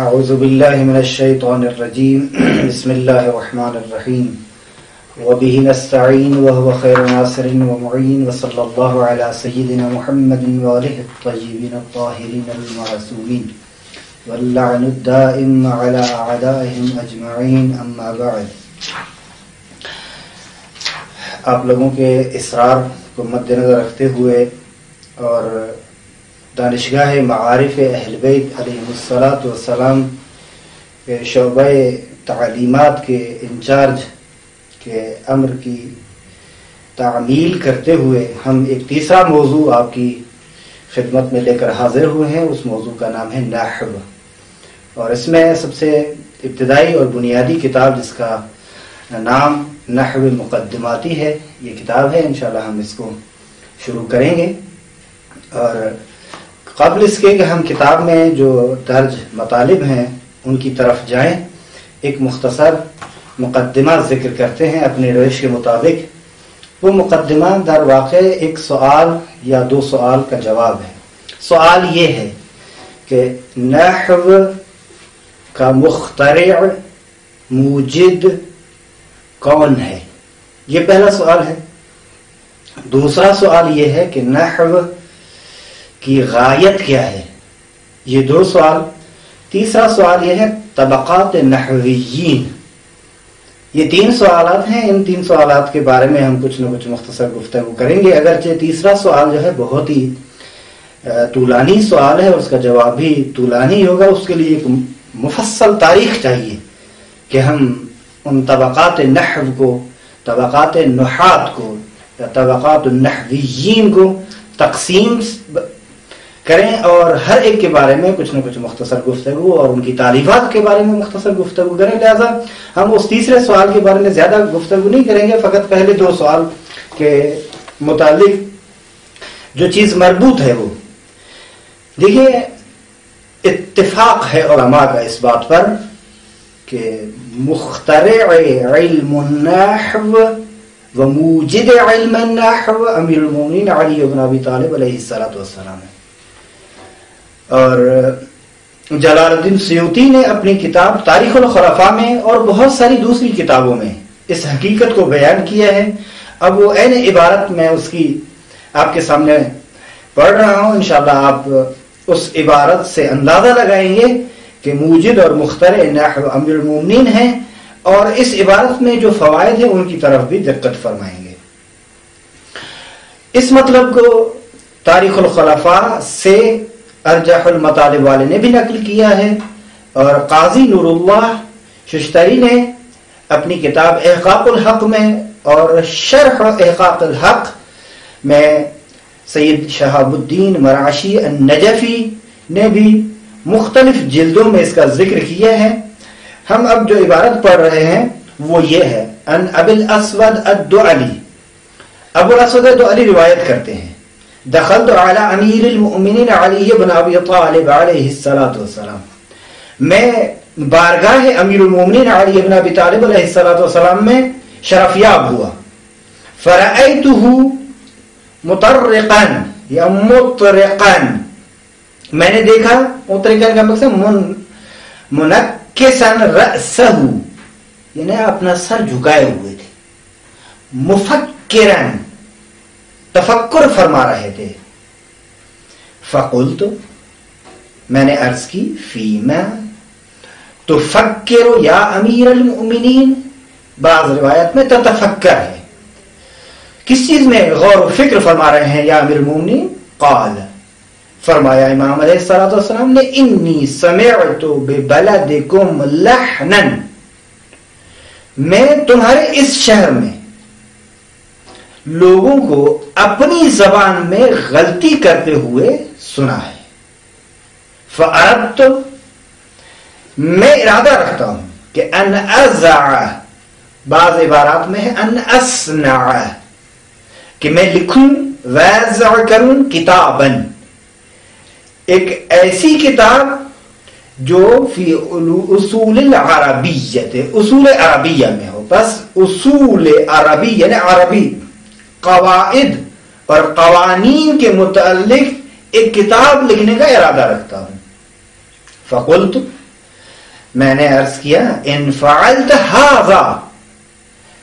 اعوذ باللہ من الشیطان الرجیم بسم اللہ الرحمن الرحیم وبه نستعین وهو خیر ناصر ومعین وصلی اللہ علی سیدنا محمد وآلہ الطیبین الطاہرین المعصومین واللعن الدائم علی اعدائهم اجمعین اما بعد. آپ لوگوں کے اصرار کو مد نظر رکھتے ہوئے اور دانشگاہ معارف اہل بیت علیہ الصلاۃ والسلام کے شعبہ تعلیمات کے انچارج کے امر کی تعمیل کرتے ہوئے ہم ایک تیسرا موضوع آپ کی خدمت میں لے کر حاضر ہوئے ہیں. اس موضوع کا نام ہے نحو، اور اس میں سب سے ابتدائی اور بنیادی کتاب جس کا نام نحو مقدماتی ہے، یہ کتاب ہے. انشاءاللہ ہم اس کو شروع کریں گے، اور قبل اس کے کہ ہم کتاب میں جو درج مطالب ہیں ان کی طرف جائیں، ایک مختصر مقدمہ ذکر کرتے ہیں اپنے روش کے مطابق. وہ مقدمہ در واقع ایک سوال یا دو سوال کا جواب ہے. سوال یہ ہے کہ نحو کا مخترع موجد کون ہے؟ یہ پہلا سوال ہے. دوسرا سوال یہ ہے کہ نحو کی غایت کیا ہے؟ یہ دو سوال. تیسرا سوال یہ ہے طبقات نحویین. یہ تین سوالات ہیں. ان تین سوالات کے بارے میں ہم کچھ نہ کچھ مختصر گفتگو کریں گے، اگرچہ تیسرا سوال جو ہے بہت ہی طولانی سوال ہے، اس کا جواب بھی طولانی ہوگا. اس کے لیے ایک مفصل تاریخ چاہیے کہ ہم ان طبقات نحو کو، طبقات نحات کو یا طبقات النحویین کو تقسیم کریں اور ہر ایک کے بارے میں کچھ نہ کچھ مختصر گفتگو اور ان کی تعلیفات کے بارے میں مختصر گفتگو کریں. لہذا ہم اس تیسرے سوال کے بارے میں زیادہ گفتگو نہیں کریں گے، فقط پہلے دو سوال کے متعلق جو چیز مربوط ہے وہ دیکھیے. اتفاق ہے علماء کا اس بات پر کہ مخترع علم النحو و موجد علم النحو امیر المومنین علی بن ابی طالب علیہ السلام ہے. اور جلال الدین سیوطی نے اپنی کتاب تاریخ الخلفاء میں اور بہت ساری دوسری کتابوں میں اس حقیقت کو بیان کیا ہے. اب وہ عین عبارت میں اس کی آپ کے سامنے پڑھ رہا ہوں. انشاءاللہ آپ اس عبارت سے اندازہ لگائیں گے کہ موجد اور مخترع نحو امیر المومنین ہیں، اور اس عبارت میں جو فوائد ہیں ان کی طرف بھی دقت فرمائیں گے. اس مطلب کو تاریخ الخلفاء سے ارجح المطالب والے نے بھی نقل کیا ہے، اور قاضی نور اللہ ششتری نے اپنی کتاب احقاق الحق میں اور شرح احقاق الحق میں سید شہاب الدین مرعشی النجفی نے بھی مختلف جلدوں میں اس کا ذکر کیا ہے. ہم اب جو عبارت پڑھ رہے ہیں وہ یہ ہے: ان ابی الاسود الدعلی، ابو الاسود الدعلی روایت کرتے ہیں، دخلت علی امیر المؤمنین علی بن ابی طالب علیہ السلام، میں بارگاہ امیر المؤمنین علی بن ابی طالب علیہ السلام میں شرفیاب ہوا. فرأیتہ مطرقا یا مطرقا، میں نے دیکھا، مطرقا کا مقصد منکسا رأسہ، یعنی اپنا سر جھکائے ہوئے تھے، مفکرا، تفکر فرما رہے تھے. فقلت، میں نے عرض کی، فیما تفکر یا امیر المؤمنین، بعض روایت میں تتفکر ہے، کس چیز میں غور و فکر فرما رہے ہیں یا امیر المؤمنین؟ قال، فرمایا امام علیہ السلام نے، انی سمعت ببلدکم لحنا، میں تمہارے اس شہر میں لوگوں کو اپنی زبان میں غلطی کرتے ہوئے سنا ہے. فأردت، میں ارادہ رکھتا ہوں کہ ان ازع، بعض عبارات میں ہے ان اصنع، کہ میں لکھوں، وازع کروں، کتابا، ایک ایسی کتاب جو فی اصول العربیت، اصول عربیہ میں ہو. بس اصول عربی یعنی عربی قواعد اور قوانین کے متعلق ایک کتاب لکھنے کا ارادہ رکھتا ہوں. فقلت، میں نے عرض کیا ان فعلت ھذا،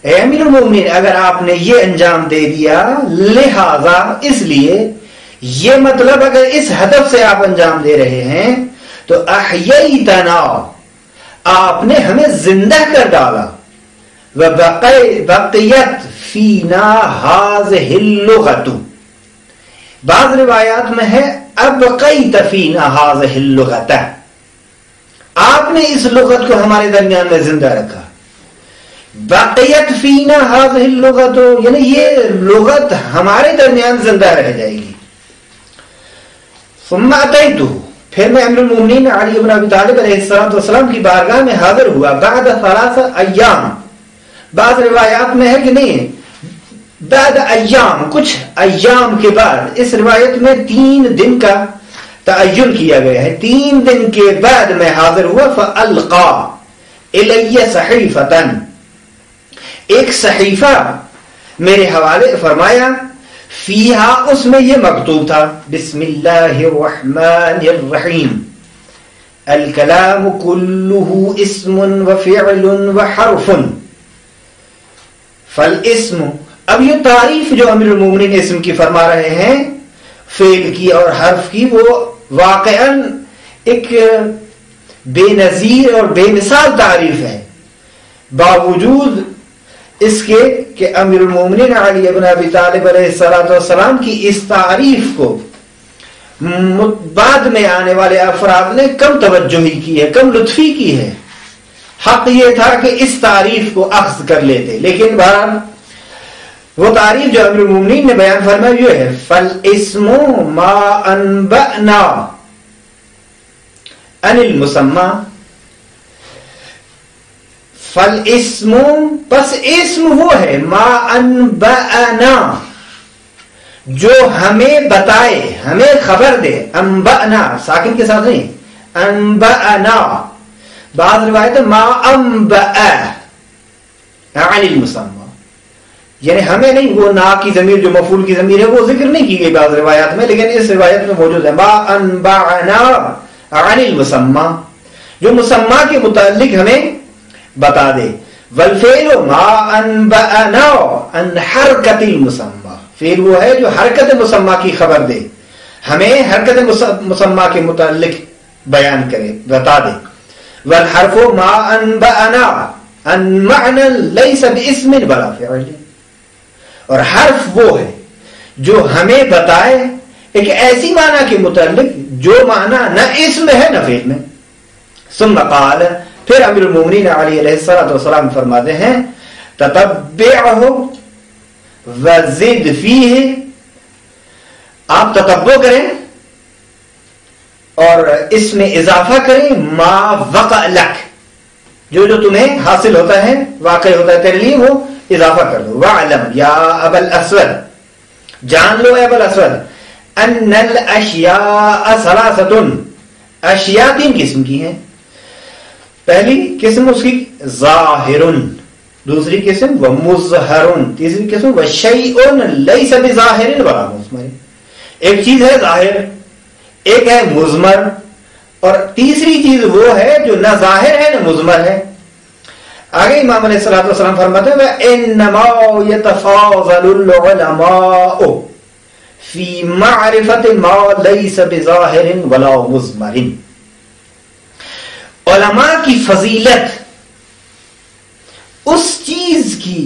اے امیر المومنین اگر آپ نے یہ انجام دے دیا، لہذا اس لیے، یہ مطلب اگر اس ہدف سے آپ انجام دے رہے ہیں تو احییتنا، آپ نے ہمیں زندہ کر ڈالا، وبقیت فینا ھذہ اللغۃ، بعض روایات میں ہے ابقیت فینا ھذہ اللغۃ، آپ نے اس لغت کو ہمارے درمیان میں زندہ رکھا، بقیت فینا ھذہ اللغۃ یعنی یہ لغت ہمارے درمیان زندہ رہ جائے گی۔ ثم اتیتہ، پھر میں امیر المومنین علی بن ابی طالب علیہ السلام کی بارگاہ میں حاضر ہوا، بعد 3 ایام، بعض روایات میں ہے کہ نہیں بعد ایام، کچھ ایام کے بعد، اس روایت میں 3 دن کا تعین کیا گیا ہے، 3 دن کے بعد میں حاضر ہوا، فالقا الی صحیفۃ، ایک صحیفہ میرے حوالے فرمایا، فیہا اس میں یہ مکتوب تھا، بسم اللہ الرحمن الرحیم، الکلام کلہ اسم وفعل وحرف، فالاسم، اب یہ تعریف جو امیر المومنین اسم کی فرما رہے ہیں، فعل کی اور حرف کی، وہ واقعاً ایک بے نظیر اور بے مثال تعریف ہے، باوجود اس کے کہ امیر المومنین علی بن ابی طالب علیہ السلام کی اس تعریف کو بعد میں آنے والے افراد نے کم توجہی کی ہے، کم لطفی کی ہے، حق یہ تھا کہ اس تعریف کو اخذ کر لیتے، لیکن بہرحال وہ تعریف جو امیر المومنین نے بیان فرمائی یہ ہے، فالاسم ما انبأنا عن المسمى، فالاسم پس اسم وہ ہے، ما انبأنا جو ہمیں بتائے، ہمیں خبر دے، انبأنا ساکن کے ساتھ نہیں، انبأنا، بعض روایت ما انبأ عن المسمى، یعنی ہمیں نہیں، وہ نا کی ضمیر جو مفعول کی ضمیر ہے وہ ذکر نہیں کی گئی بعض روایات میں، لیکن اس روایت میں موجود ہے ما انبأنا عن المسمى، جو مسمى کے متعلق ہمیں بتا دے، والفعل ما انبأنا عن حرکت المسمى، فعل وہ ہے جو حرکت مسمى کی خبر دے، ہمیں حرکت مسمى کے متعلق بیان کرے، بتا دے، والحرف ما انبأنا عن معنى ليس باسم ولا فعل، اور حرف وہ ہے جو ہمیں بتائے ایک ایسی معنی کے متعلق جو معنی نہ اسم ہے نہ فعل میں۔ ثم قال، پھر امیر المومنین علیہ السلام فرماتے ہیں، تتبعہ وزد فیہ، آپ تتبع کریں اور اس میں اضافہ کریں، ما وقع لک، جو تمہیں حاصل ہوتا ہے، واقع ہوتا ہے تیرے لیے، وہ اضافہ کر دو، وعلم یا ابا الاسود، جان لو اے ابا الاسود، ان الاشیاء ثلاثۃ، اشیاء 3 قسم کی ہیں، پہلی قسم اس کی ظاہر، دوسری قسم ومظہر، تیسری قسم وشیء لیس بظاہر ولا مضمر، ایک چیز ہے ظاہر، ایک ہے مضمر، اور تیسری چیز وہ ہے جو نہ ظاہر ہے نہ مضمر ہے۔ آگے امام علیہ السلام فرماتے ہیں وَإِنَّمَا يَتَفَاضَلُ الْعُلَمَاءُ فِي مَعْرِفَةِ مَا لَيْسَ بِظَاهِرٍ وَلَا مُضْمَرٍ، علماء کی فضیلت اس چیز کی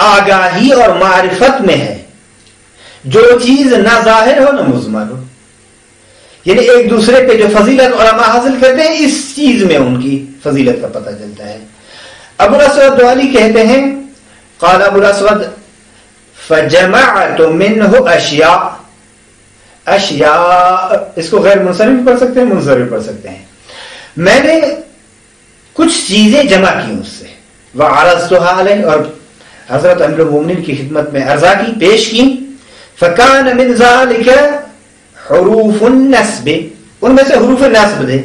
آگاہی اور معرفت میں ہے جو چیز نہ ظاہر ہو نہ مضمر ہو، یعنی ایک دوسرے پہ جو فضیلت علماء حاصل کرتے ہیں اس چیز میں ان کی فضیلت کا پتہ چلتا ہے۔ ابو الاسود دوالی کہتے ہیں، قال ابو الاسود فجمعت منہ اشیاء، اشیاء اس کو غیر منصرف بھی پڑھ سکتے ہیں، منصرف پڑھ سکتے ہیں، میں نے کچھ چیزیں جمع کی اس سے، وعرضتها علیہ، اور حضرت امیر المومنین کی خدمت میں عرضہ کی، پیش کی، فکان من ذلک حروف النصب، ان میں سے حروف نصب تھے،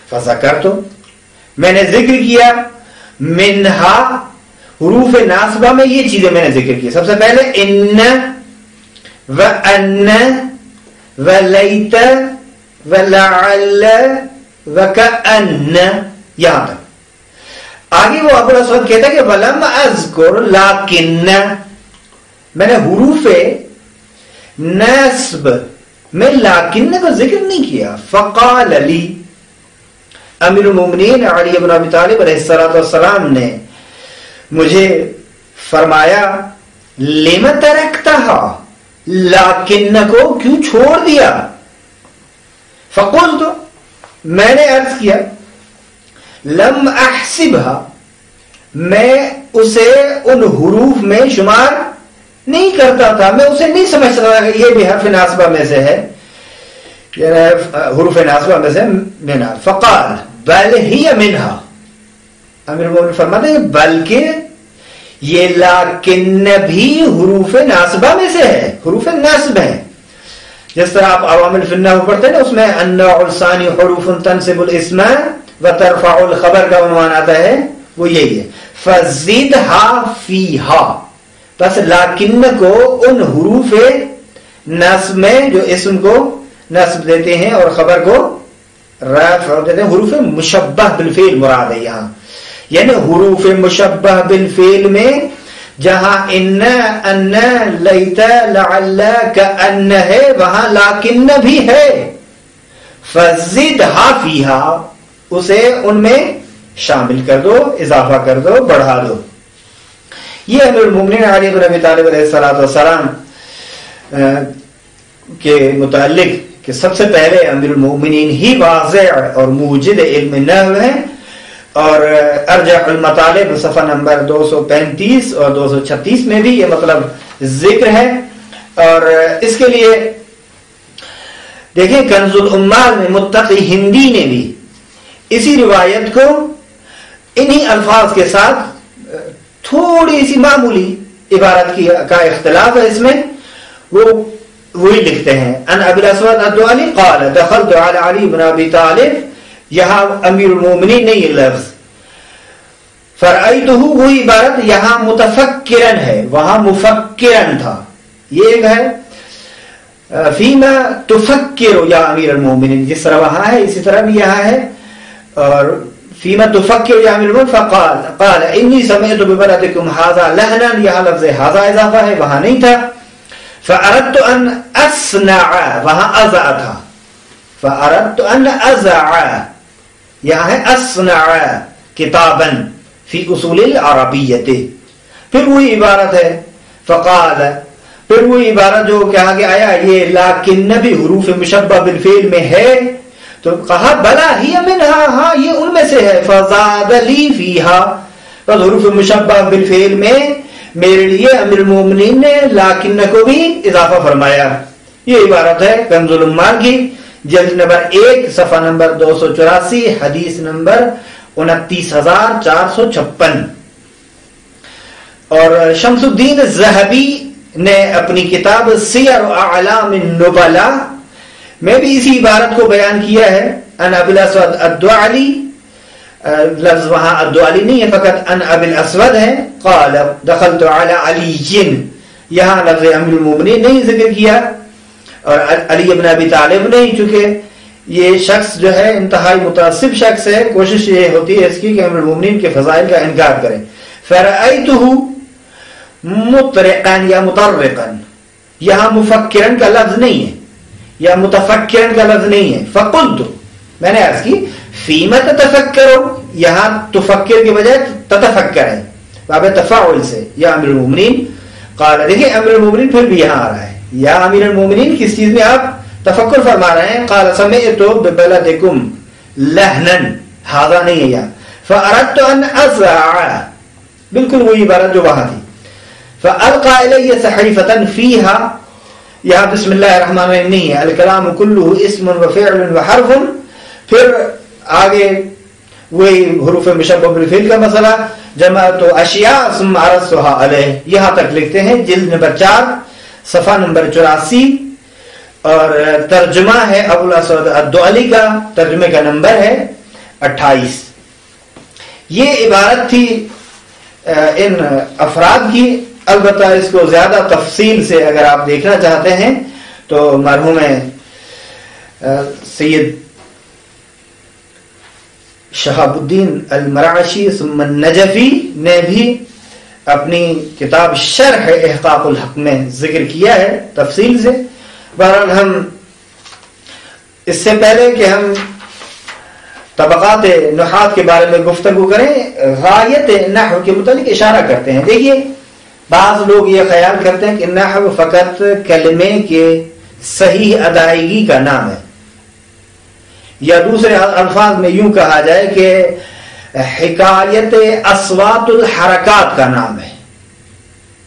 فذکرت، میں نے ذکر کیا، منہا حروف ناصبہ میں یہ چیزیں میں نے ذکر کی، سب سے پہلے ان وان ولیت ولعل وکأن، یہاں تک آگے وہ ابو الاسود کہتا ہے کہ ولم اذکر لیکن میں نے حروف نصب میں لیکن کو ذکر نہیں کیا. فقال لی امیر المومنین علی بن ابی طالب علیہ السلام نے مجھے فرمایا لم ترکتہا لیکن کو کیوں چھوڑ دیا. فقلت میں نے عرض کیا لم احسبها میں اسے ان حروف میں شمار نہیں کرتا تھا, میں اسے نہیں سمجھتا تھا کہ یہ بھی حرف ناصبہ میں سے ہے, حروف ناصبہ میں سے منها. فقال بل ہی منها, امیر المومنین فرماتے ہیں بلکہ یہ لیکن بھی حروف ناصبہ میں سے ہے, حروف نصب ہے. جس طرح آپ عوامل فی النحو پڑھتے ہیں نا, اس میں النوع الثانی حروف تنصب الاسم وترفع الخبر کا عنوان آتا ہے, وہ یہی ہے. فزدها فیہا, بس لیکن کو ان حروف نصب میں جو اسم کو نصب دیتے ہیں اور خبر کو رفع دیتے ہیں, حروف مشبہ بالفعل مراد ہے یہاں. یعنی حروف مشبہ بالفعل میں جہاں ان لیت لعل کأن ہے وہاں لیکن بھی ہے. فزدها فیہا, اسے ان میں شامل کر دو, اضافہ کر دو, بڑھا دو. یہ امیر المومنین علی بن ابی طالب علیہ السلام کے متعلق کہ سب سے پہلے امیر المومنین ہی واضح اور موجد علم نحو ہیں, اور ارجح المطالب صفحہ نمبر 235 اور 236 میں بھی یہ مطلب ذکر ہے. اور اس کے لیے دیکھیں کنز العمال میں متقی ہندی نے بھی اسی روایت کو انہی الفاظ کے ساتھ تھوڑی سی معمولی عبارت کا اختلاف ہے اس میں, وہ وہی لکھتے ہیں ان ابی الاسود الدؤلی قال دخلت علی علی بن ابی طالب, یہاں امیر المومنین نے یہ لفظ, فرأیتہ وہی عبارت یہاں متفکرن ہے, وہاں مفکرن تھا. یہ ایک ہے فیما تفکر یا امیر المومنین, جس طرح وہاں ہے اسی طرح بھی یہاں ہے. اور فیما تفکر یا امیر المومنین فقال قال انی سمعت ببلدکم ھذا لہنا, یہاں لفظ ھذا اضافہ ہے, وہاں نہیں تھا. فأردت ان اصنع, وہاں ازع تھا. فأردت ان ازع, یہاں ہے اصنع کتابا فی اصول العربیت. پھر وہی عبارت ہے فقال, پھر وہی عبارت جو کہا کہ آیا یہ لیکن بھی حروف مشبہ بالفعل میں ہے, تو کہا بلا ہی منہا, ہاں یہ ان میں سے ہے. فزاد لی فیہا, بس حروف مشبہ بالفعل میں میرے لیے امیر المومنین نے لیکن کو بھی اضافہ فرمایا. یہ عبارت ہے کنز العمال کی جلد نمبر 1 صفحہ نمبر 284 حدیث نمبر 29456. اور شمس الدین الذہبی نے اپنی کتاب سیر اعلام النبلاء میں بھی اسی عبارت کو بیان کیا ہے. ان ابی الاسود الدؤلی, لفظ وہاں الدؤلی نہیں ہے, فقط ان ابی الاسود ہے. قال دخلت علی علی, یہاں لفظ امیر المومنین نہیں ذکر کیا, اور علی بن ابی طالب نہیں, چونکہ یہ شخص جو ہے انتہائی متعصب شخص ہے, کوشش یہ ہوتی ہے اس کی کہ امیر المومنین کے فضائل کا انکار کریں. فرأیتہ مطرقا یا مطرقا, یہاں مفکرن کا لفظ نہیں ہے یا متفکرن کا لفظ نہیں ہے. فقلت, میں نے عرض کی فیما تتفکرو, یہاں تفکر کے بجائے تتفکر ہے باب تفاعل سے, یا امیر المومنین. قال, دیکھیں امیر المومنین پھر بھی یہاں آ رہا ہے, یا امیر المومنین کس چیز میں آپ تفکر فرما رہے ہیں. قال سمعت ببلدکم لہنا, ھذا نہیں ہے یہاں. فاردت ان ازع, بالکل وہی عبارت جو وہاں تھی. فالقى الی صحیفۃ فیہا, یہاں بسم اللہ الرحمن الرحیم نہیں ہے. الکلام کلہ اسم وفعل وحرف, پھر آگے وہی حروف مشبہ بالفعل کا مسئلہ. جمعت اشیاء ثم عرضتها علیہ, یہاں تک لکھتے ہیں جلد نمبر 4 صفحہ نمبر 84. اور ترجمہ ہے ابو الاسود الدؤلی کا, ترجمے کا نمبر ہے 28. یہ عبارت تھی ان افراد کی. البتہ اس کو زیادہ تفصیل سے اگر آپ دیکھنا چاہتے ہیں تو مرحوم سید شہاب الدین المرعشی ثم النجفی نے بھی اپنی کتاب شرح احقاق الحق میں ذکر کیا ہے تفصیل سے. بہرحال ہم اس سے پہلے کہ ہم طبقات نحات کے بارے میں گفتگو کریں غایت نحو کے متعلق اشارہ کرتے ہیں. دیکھیے بعض لوگ یہ خیال کرتے ہیں کہ نحو فقط کلمے کے صحیح ادائیگی کا نام ہے، یا دوسرے الفاظ میں یوں کہا جائے کہ حکایت اصوات الحرکات کا نام ہے،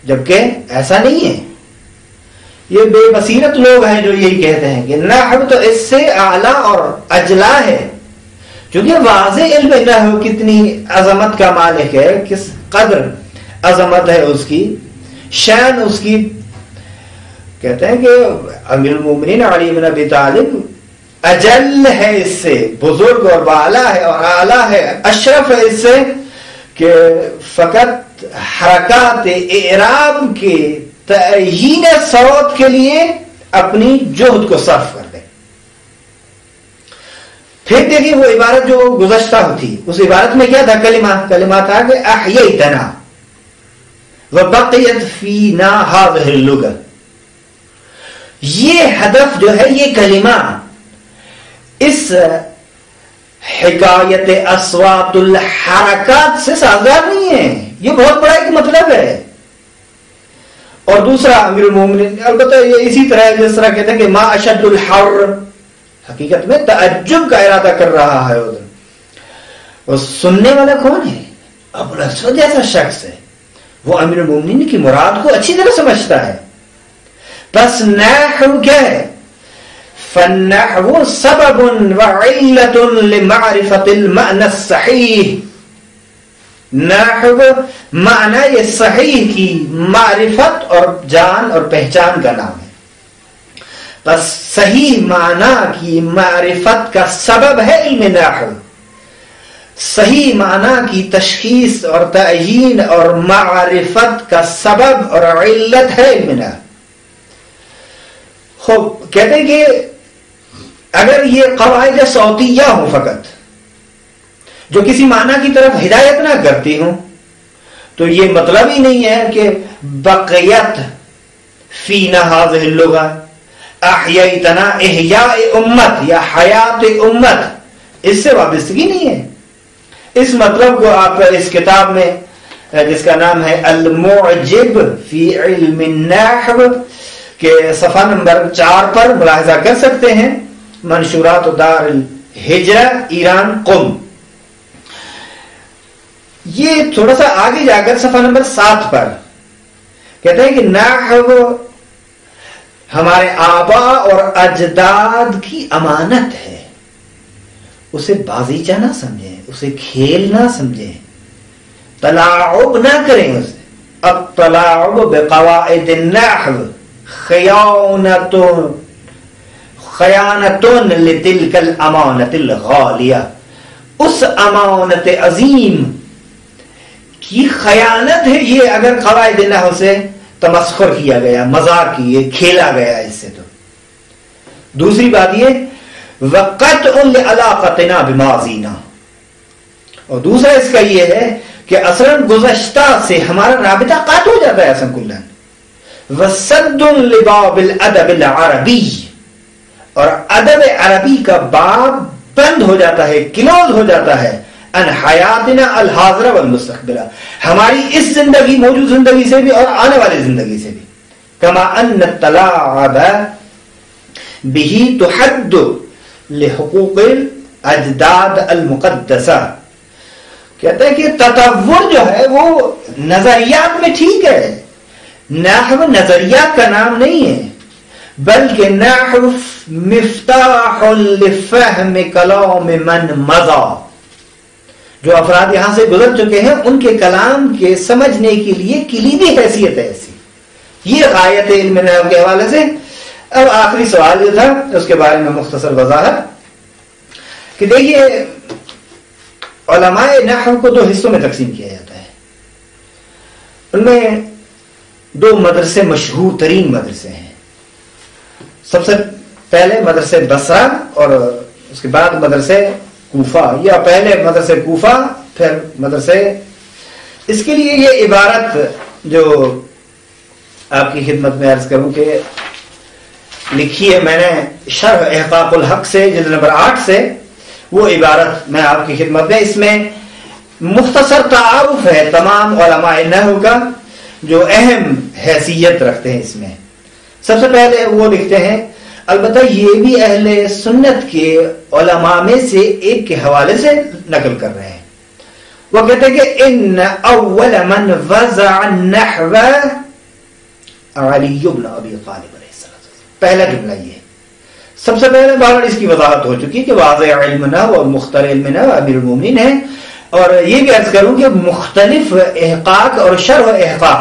جبکہ ایسا نہیں ہے. یہ بے بصیرت لوگ ہیں جو یہی کہتے ہیں کہ نحو تو اس سے اعلیٰ اور اجلا ہے، چونکہ واضح علم نحو کتنی عظمت کا مالک ہے، کس قدر عظمت ہے اس کی شان، اس کی کہتے ہیں کہ امیر المومنین علی بن ابی طالب اجل ہے، اس سے بزرگ اور بالا ہے اور اعلیٰ ہے، اشرف ہے اس سے کہ فقط حرکات اعراب کے تعیین صوت کے لیے اپنی جہد کو صرف کر دے. پھر دیکھیے وہ عبارت جو گزشتہ ہوتی، اس عبارت میں کیا تھا؟ کلمہ تھا کہ احییتنا وبقیت فینا ہذہ اللغہ. یہ ہدف جو ہے یہ کلمہ اس حکایت اصوات الحرکات سے سازگار نہیں ہے، یہ بہت بڑا ایک مطلب ہے. اور دوسرا امیر المومنین البتہ یہ اسی طرح جس طرح کہتے ہیں کہ ما اشد الحر، حقیقت میں تعجب کا ارادہ کر رہا ہے ادھر. اور سننے والا کون ہے؟ ابو الاسود جیسا شخص ہے، وہ امیر المومنین کی مراد کو اچھی طرح سمجھتا ہے. بس نحو کیا ہے؟ فالنحو سبب وعلت لمعرفت المعنى الصحیح. نحو معنی یہ صحیح کی معرفت اور جان اور پہچان کا نام ہے. بس صحیح معنی کی معرفت کا سبب ہے علم نحو. صحیح معنی کی تشخیص اور تعیین اور معرفت کا سبب اور علت ہے علم نحو. خوب کہتے ہیں کہ اگر یہ قواعد صوتیہ ہوں فقط جو کسی معنی کی طرف ہدایت نہ کرتی ہوں تو یہ مطلب ہی نہیں ہے کہ بقیت فینا ہذہ اللغہ، احییتنا احیاء امت یا حیات امت، اس سے وابستگی نہیں ہے. اس مطلب کو آپ اس کتاب میں جس کا نام ہے المعجب فی علم النحو کے صفحہ نمبر 4 پر ملاحظہ کر سکتے ہیں. منشورات دار الہجرہ ایران قم. یہ تھوڑا سا آگے جا کر صفحہ نمبر 7 پر کہتے ہیں کہ نحو ہمارے آبا اور اجداد کی امانت ہے، اسے بازیچہ نہ سمجھیں، اسے کھیل نہ سمجھیں، تلاعب نہ کریں اسے. اب تلاعب بقواعد النحو خیانتون لتلک الامانت الغالیہ. اس امانت عظیم کی خیانت ہے یہ اگر قواعد نحو سے تمسخر کیا گیا، مذاق کیے، کھیلا گیا اس سے. تو دوسری بات یہ وقطع لعلاقتنا بماضینا، اور دوسرا اس کا یہ ہے کہ اصلاً گزشتہ سے ہمارا رابطہ قطع ہو جاتا ہے اصلاً کلن. وسد لباب الادب العربی، اور ادب عربی کا باب بند ہو جاتا ہے، کلوز ہو جاتا ہے. ان حیاتنا الحاضرہ والمستقبلہ، ہماری اس زندگی موجود زندگی سے بھی اور آنے والی زندگی سے بھی. کما ان التلاعب به تحد لحقوق الاجداد المقدسہ. کہتے ہیں کہ تطور جو ہے وہ نظریات میں ٹھیک ہے، نحو نظریات کا نام نہیں ہے، بلکہ نحو مفتاح لفہم کلام من مضى. جو افراد یہاں سے گزر چکے ہیں ان کے کلام کے سمجھنے کے لیے کلیدی حیثیت ہے ایسی. یہ غایت علم نحو کے حوالے سے. اب آخری سوال جو تھا اس کے بارے میں مختصر وضاحت کہ دیکھیے علماء نحو کو 2 حصوں میں تقسیم کیا جاتا ہے. ان میں 2 مدرسے مشہور ترین مدرسے ہیں. سب سے پہلے مدرسے بصرہ اور اس کے بعد مدرسے کوفہ، یا پہلے مدرسے کوفہ پھر مدرسے. اس کے لیے یہ عبارت جو آپ کی خدمت میں عرض کروں کہ لکھی ہے میں نے شرح احقاق الحق سے جلد نمبر 8 سے، وہ عبارت میں آپ کی خدمت میں، اس میں مختصر تعارف ہے تمام علماء نحو کا جو اہم حیثیت رکھتے ہیں. اس میں سب سے پہلے وہ لکھتے ہیں، البتہ یہ بھی اہل سنت کے علماء میں سے ایک کے حوالے سے نقل کر رہے ہیں. وہ کہتے ہیں کہ ان اول من وضع النحو علی بن ابی طالب علیہ السلام. پہلا جملہ یہ ہے. سب سے پہلے بہرحال اس کی وضاحت ہو چکی کہ واضح علم نحو اور مخترع علم نحو امیر المومنین ہے. اور یہ بھی عرض کروں کہ مختلف احقاق اور شرح احقاق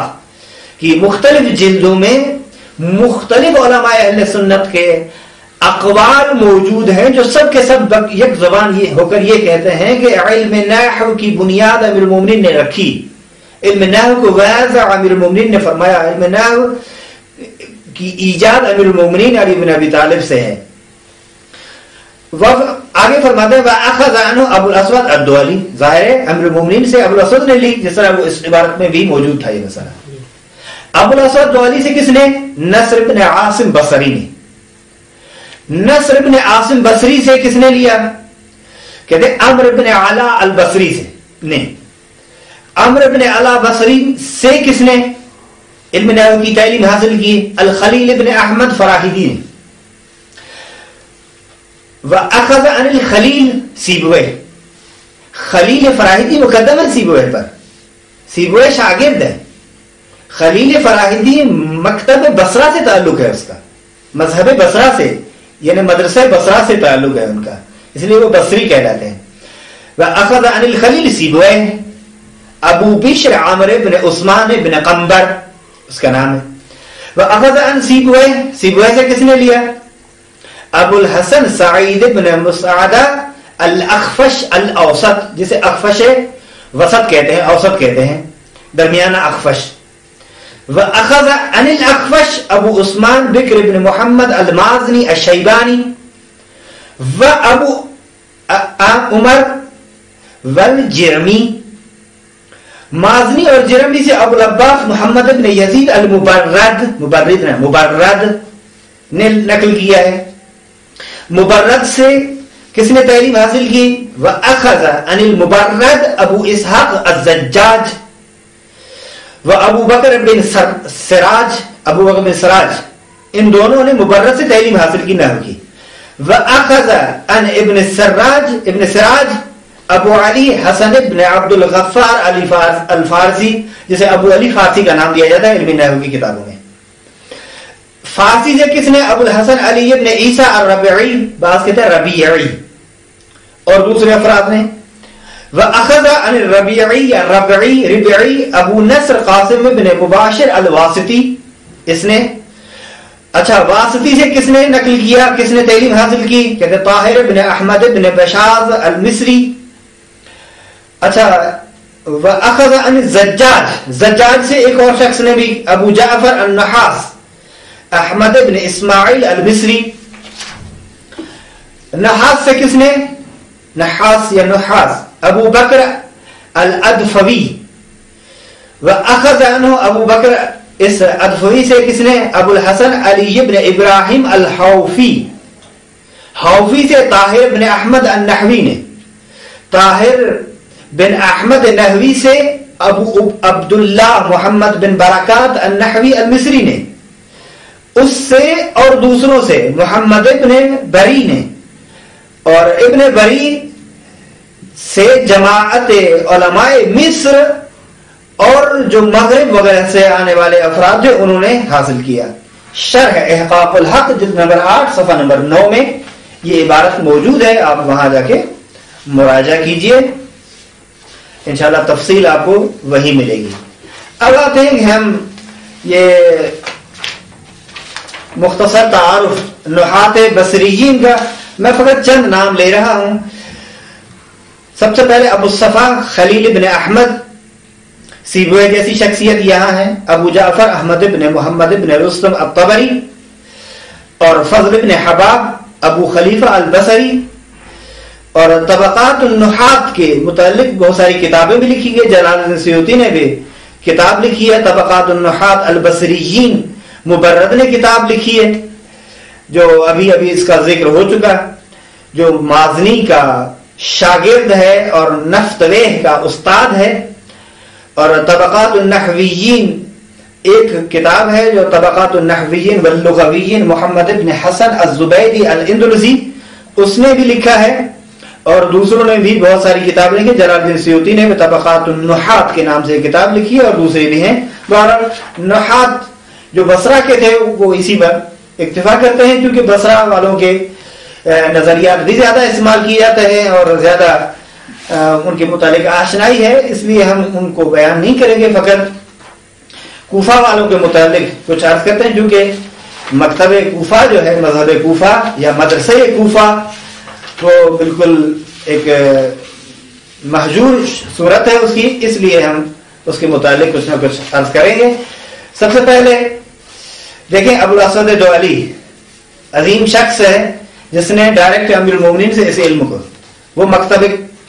کی مختلف جلدوں میں مختلف علماء اہل سنت کے اقوال موجود ہیں جو سب کے سب یک زبان یہ ہو کر یہ کہتے ہیں کہ علم نحو کی بنیاد امیر المومنین نے رکھی. علم نحو کو وضع امیر المومنین نے فرمایا. علم نحو کی ایجاد امیر المومنین علی بن ابی طالب سے ہے. آگے فرماتے ہیں وَأَخَذَ عَنْهُ ابو الاسود الدؤلی. ظاہر ہے امیر المومنین سے ابو الاسود نے لی، جس طرح وہ اس عبارت میں بھی موجود تھا یہ مسئلہ. ابو الاسود دؤلی سے کس نے؟ نصر بن عاصم بصری نے. نصر بن عاصم بصری سے کس نے لیا؟ کہتے ہیں عمرو بن علا البصری سے نے. عمرو بن علا بصری سے کس نے علم نحو کی تعلیم حاصل کی؟ الخلیل بن احمد فراہیدی نے. وَأَخَذَ عَنِ الْخَلِيلِ سیبویہ. خلیل فراہیدی مقدم ہے سیبویہ پر. سیبویہ شاگرد ہے. خلیل فراہیدی مکتب بصرہ سے تعلق ہے اس کا، مذہب بصرہ سے، یعنی مدرسہ بصرہ سے تعلق ہے ان کا، اس لیے وہ بصری کہلاتے ہیں. وَأَخَذَ عَنِ الْخَلِيلِ سیبویہ. ابو بشر عامر بن عثمان بن قنبر اس کا نام ہے. وَأَخَذَ عَنْ سیبویہ. سیبویہ سے کس نے لیا؟ ابو الحسن سعید بن مسعدہ الاخفش الاوسط، جسے اخفش وسط کہتے ہیں، اوسط کہتے ہیں، درمیانہ اخفش. وَأَخَذَ عَنِ الْأَخفش ابو عثمان بکر بن محمد المازنی الشیبانی. وابو عمر والجرمی. مازنی اور جرمی سے ابو العباس محمد بن یزید مبرد نے نقل کیا ہے. مبرد سے کس نے تعلیم حاصل کی؟ وَأَخَذَ عَنِ الْمُبَرَّدِ ابو اسحاق الزجاج و ابو بکر بن سراج. ابو بکر بن سراج ان دونوں نے مبرد سے تعلیم حاصل کی نحو کی. وَأَخَذَ عَنِ ابن سراج ابو علی حسن ابن عبد الغفار الفارسی، جسے ابو علی فارسی کا نام دیا جاتا ہے علم نحو کی کتابوں میں. فارسی سے کس نے؟ ابو الحسن علی ابن عیسیٰ الربیعی، بعض کہتے ہیں ربیعی، اور دوسرے افراد نے. وَأَخَذَ عَنِ الربیعی ربیعی ابو نصر قاسم ابن مباشر الواسطی. اس نے اچھا واسطی سے کس نے نقل کیا، کس نے تعلیم حاصل کی؟ کہتے ہیں طاہر ابن احمد ابن بشاز المصری. اچھا وَأَخَذَ عَنِ الزجاج. زجاج سے ایک اور شخص نے بھی، ابو جعفر النحاس احمد ابن اسماعیل المصری. نحاس سے کس نے؟ نحاس یا نحاس ابو بکر الادفوی. وَأَخَذَ عَنْهُ ابو بکر. اس ادفوی سے کس نے؟ ابو الحسن علی ابن ابراہیم الحوفی. حوفی سے طاہر بن احمد النحوی نے. طاہر بن احمد نحوی سے ابو عبداللہ محمد بن برکات النحوی المصری نے. اس سے اور دوسروں سے محمد ابن بری نے. اور ابن بری سے جماعت علماء مصر اور جو مغرب وغیرہ سے آنے والے افراد جو انہوں نے حاصل کیا. شرح احقاق الحق جلد نمبر 8 صفحہ نمبر 9 میں یہ عبارت موجود ہے، آپ وہاں جا کے مراجعہ کیجئے، انشاءاللہ تفصیل آپ کو وہی ملے گی. اب آتے ہیں کہ ہم یہ مختصر تعارف نحات بصریین کا، میں فقط چند نام لے رہا ہوں. سب سے پہلے ابو الصفا خلیل بن احمد سیبویہ جیسی شخصیت یہاں ہے. ابو جعفر احمد بن محمد بن رستم الطبری اور فضل بن حباب ابو خلیفہ البصری. اور طبقات النحات کے متعلق بہت ساری کتابیں بھی لکھی گئی. جلال الدین سیوطی نے بھی کتاب لکھی ہے طبقات النحات. البصریین مبرد نے کتاب لکھی ہے جو ابھی اس کا ذکر ہو چکا، جو مازنی کا شاگرد ہے اور نفتویہ کا استاد ہے. اور طبقات النحویین ایک کتاب ہے جو طبقات النحویین واللغویین محمد ابن حسن الزبیدی الاندلسی، اس نے بھی لکھا ہے. اور دوسروں نے بھی بہت ساری کتابیں لکھی. جلال الدین سیوطی نے بھی طبقات النحات کے نام سے کتاب لکھی ہے اور دوسرے بھی ہیں. بہرحال نحات جو بصرہ کے تھے وہ اسی پر اکتفا کرتے ہیں کیونکہ بصرہ والوں کے نظریات بھی زیادہ استعمال کیے جاتے ہیں اور زیادہ ان کے متعلق آشنائی ہے، اس لیے ہم ان کو بیان نہیں کریں گے. فقط کوفہ والوں کے متعلق کچھ عرض کرتے ہیں کیونکہ مکتب کوفہ جو ہے مذہب کوفہ یا مدرسہ کوفہ وہ بالکل ایک محجور صورت ہے اس کی، اس لیے ہم اس کے متعلق کچھ نہ کچھ عرض کریں گے. سب سے پہلے دیکھیں ابو الاسود دؤلی عظیم شخص ہے جس نے ڈائریکٹ امیر المومنین سے اس علم کو، وہ مکتب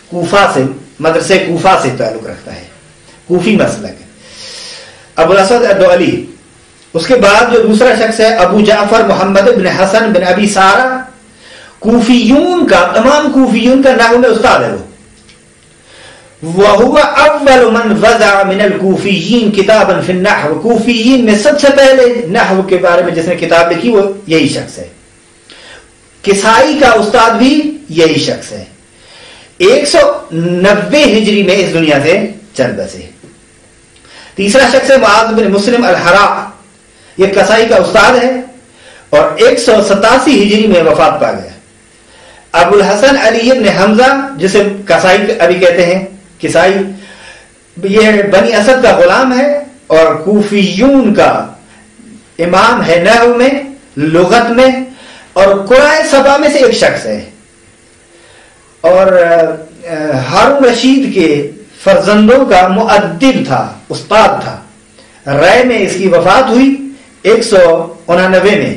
کوفہ سے مدرسے کوفہ سے تعلق رکھتا ہے، کوفی مسلک ہے ابو الاسود دؤلی. اس کے بعد جو دوسرا شخص ہے ابو جعفر محمد بن حسن بن ابی سارہ، کوفیون کا تمام کوفیون کا نحو میں استاد ہے وَهُوَ أَوَّلُ مَنْ وَضَعَ مِنَ الْكُوفِيِّينَ كِتَابًا فِي النَّحْوِ. کوفیین میں سب سے پہلے نحو کے بارے میں جس نے کتاب لکھی وہ یہی شخص ہے. کسائی کا استاد بھی یہی شخص ہے. 190 ہجری میں اس دنیا سے چل بسے. تیسرا شخص ہے معاذ بن مسلم الحراء، یہ کسائی کا استاد ہے اور 187 ہجری میں وفات پا گیا. ابو الحسن علی ابن حمزہ جسے کسائی ابھی کہتے ہیں، کسائی یہ بنی اسد کا غلام ہے اور کوفیون کا امام ہے نحو میں، لغت میں اور قرائے سبا میں سے ایک شخص ہے. اور ہارون رشید کے فرزندوں کا مؤدب تھا، استاد تھا. رائے میں اس کی وفات ہوئی 189 میں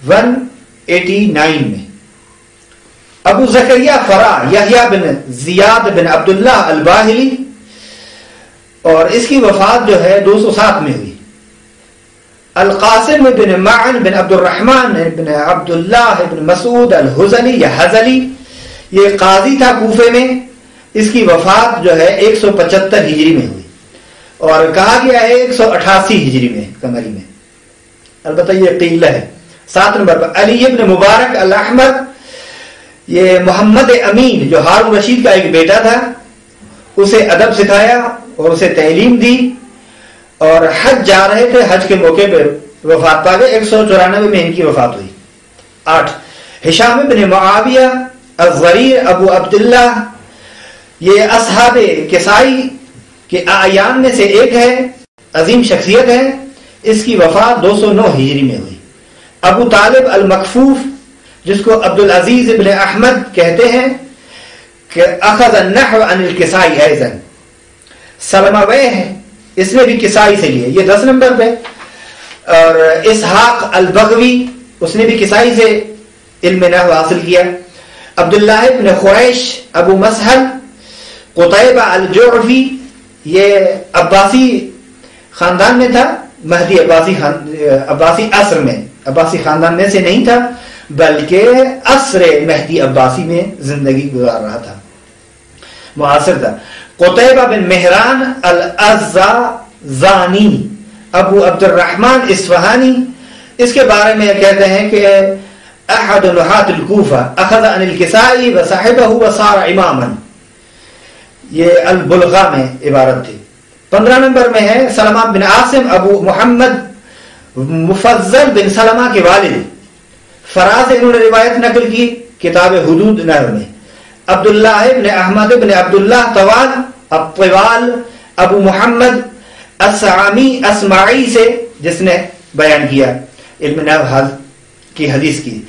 189 میں. ابو زکریہ فرا یحییٰ بن زیاد بن عبداللہ الباہلی، اور اس کی وفات جو ہے 207 میں ہوئی. القاسم بن معن بن عبد الرحمن بن عبداللہ بن مسعود الحزلی یا حزلی، یہ قاضی تھا کوفے میں، اس کی وفات جو ہے 175 ہجری میں ہوئی اور کہا گیا ہے 188 ہجری میں قمری میں، البتہ یہ قیلہ ہے. 7 نمبر پر علی ابن مبارک الاحمر، یہ محمد امین جو ہارون رشید کا ایک بیٹا تھا، اسے ادب سکھایا اور اسے تعلیم دی اور حج جا رہے تھے، حج کے موقع پہ وفات پا گئے. 194 میں ان کی وفات ہوئی. 8 ہشام بن معاویہ الضریر ابو عبداللہ، یہ اصحاب کسائی کے اعیان میں سے ایک ہے، عظیم شخصیت ہے. اس کی وفات 209 ہجری میں ہوئی. ابو طالب المکفوف جس کو عبد العزیز ابن احمد کہتے ہیں کہ اخذ النحو عن الکسائی ایضا. سلمہ ویہ اس نے بھی کسائی سے لیے، یہ 10 نمبر پہ. اور اسحاق البغوی اس نے بھی کسائی سے علم نحو حاصل کیا. عبداللہ ابن خریش ابو مسہل، قطیبہ الجعفی یہ عباسی خاندان میں تھا، مہدی عباسی عصر میں، عباسی خاندان میں سے نہیں تھا بلکہ عصر مہدی عباسی میں زندگی گزار رہا تھا، معاصر تھا. قطیبہ بن مہران الازازانی ابو عبد الرحمن اصفہانی، اس کے بارے میں کہتے ہیں کہ احد نحات الکوفہ اخذ عن الکسائی وصاحبہ وصار اماما، یہ البلغہ میں عبارت تھی. 15 نمبر میں ہے سلمہ بن عاصم ابو محمد مفضل بن سلمہ کے والد، فراز انہوں نے روایت نقل کی کتاب حدود نحو میں. عبداللہ ابن احمد ابن عبداللہ طوال الطوال ابو محمد السعامی اسماعی سے جس نے بیان کیا علم نحو کی حدیث کی.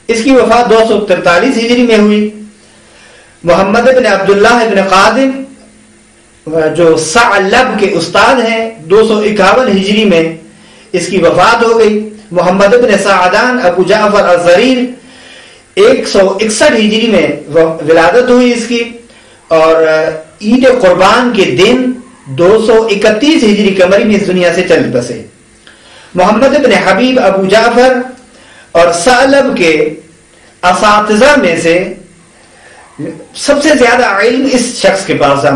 اس کی وفات 243 ہجری میں ہوئی. محمد ابن عبداللہ ابن قادم جو ثعلب کے استاد ہیں 251 ہجری میں اس کی وفات ہو گئی. محمد ابن سعدان ابو جعفر الضریر 161 ہجری میں ولادت ہوئی اس کی، اور عید قربان کے دن 231 ہجری قمری میں اس دنیا سے چل بسے۔ محمد بن حبیب ابو جعفر اور ثعلب کے اساتذہ میں سے سب سے زیادہ علم اس شخص کے پاس تھا،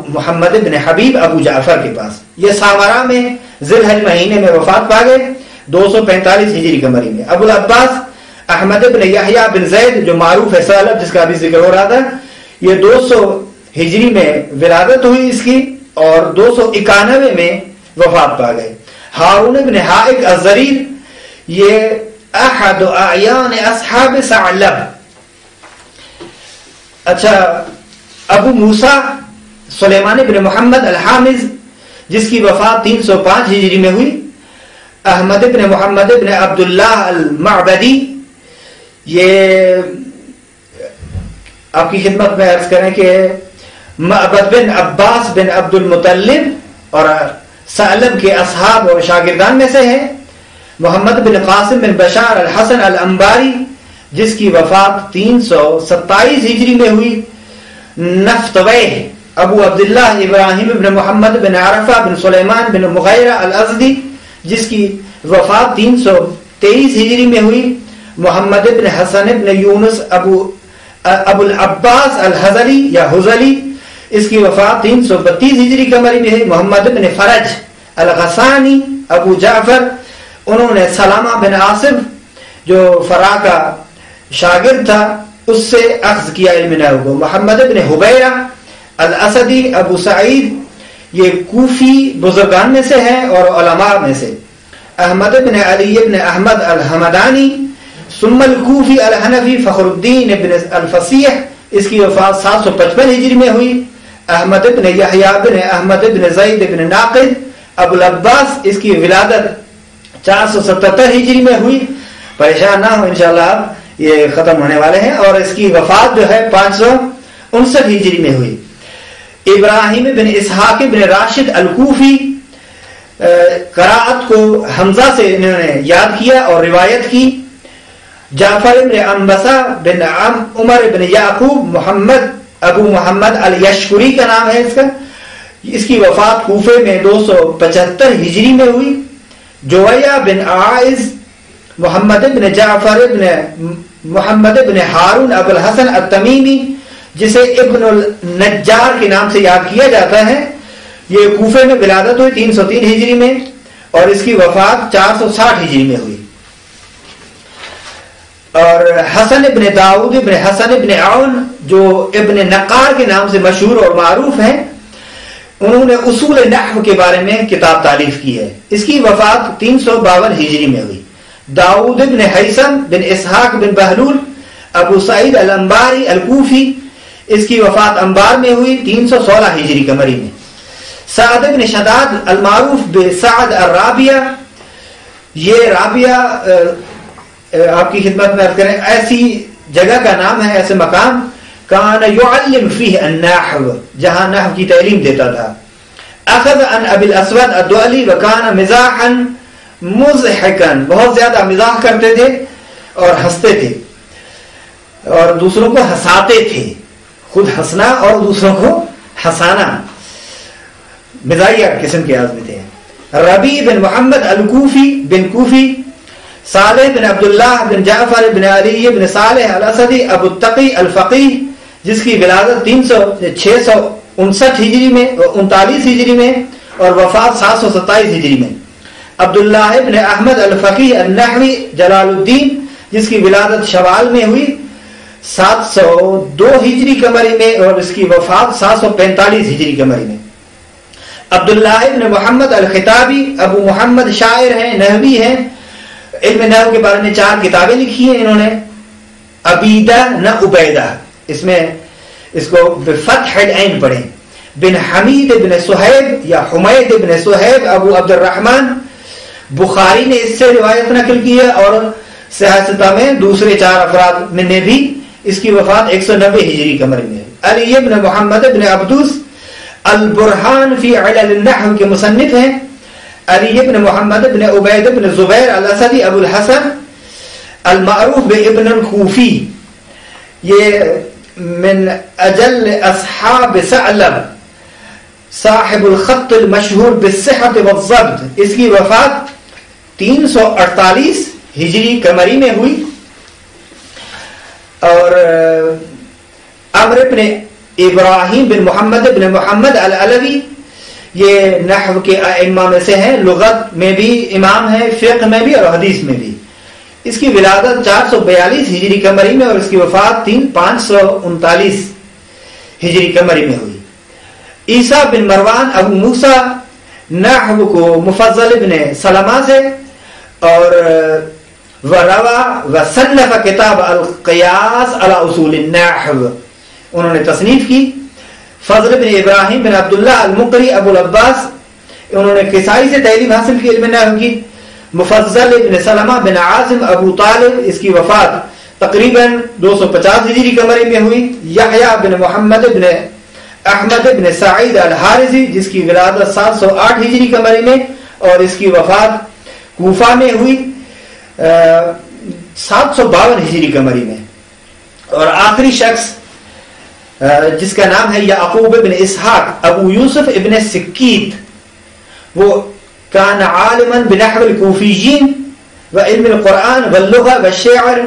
محمد بن حبیب ابو جعفر کے پاس۔ یہ سامرا میں ذی الحج مہینے میں وفات پا گئے 245 ہجری قمری میں۔ ابو العباس احمد بن یحییٰ بن زید جو معروف ہے ثعلب، جس کا ابھی ذکر ہو رہا تھا، یہ 200 ہجری میں ولادت ہوئی اس کی اور 291 میں وفات پا گئے۔ ہارون بن حائق الضریر یہ احد اعیان اصحاب ثعلب۔ اچھا، ابو موسیٰ سلیمان بن محمد الحامز جس کی وفات 305 ہجری میں ہوئی۔ احمد بن محمد بن عبداللہ المعبدی، یہ آپ کی خدمت میں عرض کریں کہ معبد بن عباس بن عبد المطلب اور ثعلب کے اصحاب اور شاگردان میں سے ہے۔ محمد بن قاسم بن بشار الحسن الانباری جس کی وفات 327 ہجری میں ہوئی۔ نفتویہ ابو عبداللہ ابراہیم بن محمد بن عرفہ بن سلیمان بن مغیرہ الازدی جس کی وفات 323 ہجری میں ہوئی۔ محمد بن حسن بن یونس ابو العباس الحزلی یا حزلی، اس کی وفات 332 ہجری قمری میں ہے۔ محمد بن فرج الغسانی ابو جعفر، انہوں نے سلامہ بن عاصم جو فرا کا شاگرد تھا اس سے اخذ کیا علم نحو کو۔ محمد بن حبیرہ الاسدی ابو سعید، یہ کوفی بزرگان میں سے ہے اور علماء میں سے۔ احمد بن علی بن احمد الحمدانی ثم الکوفی الحنفی فخر الدین بن الفصیح، اس کی وفات 755 ہجری میں ہوئی۔ احمد بن یحییٰ بن احمد بن زید بن ناقد ابو العباس، اس کی ولادت 477 ہجری میں ہوئی۔ پریشان نہ ہو انشاءاللہ، آپ یہ ختم ہونے والے ہیں، اور اس کی وفات جو ہے 559 ہجری میں ہوئی۔ ابراہیم بن اسحاق بن راشد الکوفی، قراءت کو حمزہ سے انہوں نے یاد کیا اور روایت کی۔ جعفر بن انبسہ بن عمر بن یعقوب محمد ابو محمد الیشکری کا نام ہے اس کا، اس کی وفات کوفے میں 275 ہجری میں ہوئی۔ جویہ بن عائز محمد بن جعفر بن محمد بن ہارون ابو الحسن التمیمی جسے ابن النجار کے نام سے یاد کیا جاتا ہے، یہ کوفے میں ولادت ہوئی 303 ہجری میں اور اس کی وفات 460 ہجری میں ہوئی۔ اور حسن ابن داؤد ابن حسن ابن عون جو ابن نقار کے نام سے مشہور اور معروف ہیں، انہوں نے اصول نحو کے بارے میں کتاب تالیف کی ہے، اس کی وفات 352 ہجری میں ہوئی۔ داؤد بن حیثم بن اسحاق بن بہلول ابو سعید الانباری الکوفی، اس کی وفات انبار میں ہوئی 316 ہجری قمری میں۔ سعد بن شداد المعروف بسعد الرابیہ، یہ رابیہ آپ کی خدمت میں عرض کریں ایسی جگہ کا نام ہے، ایسے مقام، کان یعلم فیہ النحو، جہاں نحو کی تعلیم دیتا تھا۔ اخذ عن ابی الاسود الدؤلی وکان مزاحا مضحکا، بہت زیادہ مزاح کرتے تھے اور ہنستے تھے اور دوسروں کو ہنساتے تھے، خود ہنسنا اور دوسروں کو ہنسانا، مزاحیہ قسم کے آدمی تھے۔ ربیع بن محمد الکوفی بن کوفی، صالح بن عبداللہ بن جعفر بن علی بن صالح الاسدی ابو التقی الفقیہ، جس کی ولادت 659 ہجری میں 39 ہجری میں اور وفات 727 ہجری میں۔ عبداللہ بن احمد الفقیہ النحوی جلال الدین، جس کی ولادت شوال میں ہوئی 702 ہجری قمری میں اور اس کی وفات 745 ہجری قمری میں۔ عبداللہ بن محمد الخطابی ابو محمد شاعر ہیں، نحوی ہیں، علم نحو کے بارے میں 4 کتابیں لکھی ہیں انہوں نے۔ عبیدہ نہ عبیدہ، اس میں اس کو بفتح العین پڑھیں۔ بن حمید بن صہیب یا حمید بن صہیب ابو عبد الرحمن، بخاری نے اس سے روایت نقل کی ہے اور صحیح ستہ میں دوسرے 4 افراد نے بھی، اس کی وفات 190 ہجری قمری میں۔ علی بن محمد بن عبدوس البرہان فی علل النحو کے مصنف ہیں۔ علی بن محمد بن عبید بن زبیر الاسدی ابو الحسن المعروف بابن الکوفی، یہ من اجل اصحاب ثعلب صاحب الخط المشہور بالصحت والضبط، اس کی وفات 348 ہجری قمری میں ہوئی. اور عمرو بن ابراہیم بن محمد العلوی یہ نحو کے ائمہ میں سے ہیں، لغت میں بھی امام ہے، فقہ میں بھی اور حدیث میں بھی. اس کی ولادت 442 ہجری قمری میں اور اس کی وفات 539 ہجری قمری میں ہوئی. عیسیٰ بن مروان ابو موسیٰ نحو کو مفضل بن سلمہ سے اور وروا وصنف کتاب القیاس علی اصول النحو، انہوں نے تصنیف کی. فضل بن ابراہیم بن عبداللہ المقری ابو العباس، انہوں نے کسائی سے تعلیم حاصل کی، علم نحو کی. مفضل بن سلمہ بن عاصم ابو طالب، اس کی وفات تقریباً 250 ہجری قمری میں ہوئی. یحییٰ بن محمد بن احمد بن سعید الحارثی، جس کی ولادت 708 ہجری قمری میں اور اس کی وفات کوفہ میں ہوئی 752 ہجری قمری میں. اور آخری شخص جس کا نام ہے یعقوب بن اسحاق ابو یوسف ابن سکیت، وہ کان عالما بنحو الکوفیین وعلم القرآن واللغة والشعر،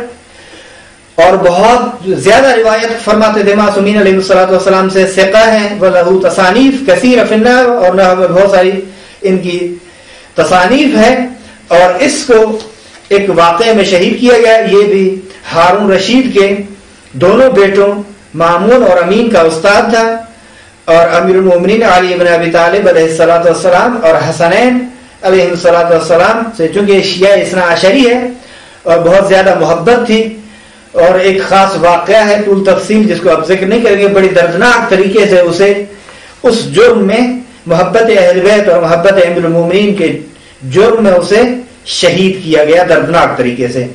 اور بہت زیادہ روایت فرماتے تھے معصومین علیہ الصلوۃ والسلام سے، ثقہ ہیں. وله تصانیف کثیر فی النحو، اور نحو میں بہت ساری ان کی تصانیف ہے. اور اس کو ایک واقعے میں شہید کیا گیا. یہ بھی ہارون رشید کے دونوں بیٹوں مامون اور امین کا استاد تھا، اور امیر المومنین علی بن ابی طالب علیہ الصلوۃ والسلام اور حسنین علیہ الصلوۃ والسلام سے، چونکہ شیعہ اثنا عشری ہے اور بہت زیادہ محبت تھی. اور ایک خاص واقعہ ہے طول تفصیل جس کو اب ذکر نہیں کریں گے، بڑی دردناک طریقے سے اسے اس جرم میں، محبت اہل بیت اور محبت امیر المومنین کے جرم میں اسے شہید کیا گیا دردناک طریقے سے.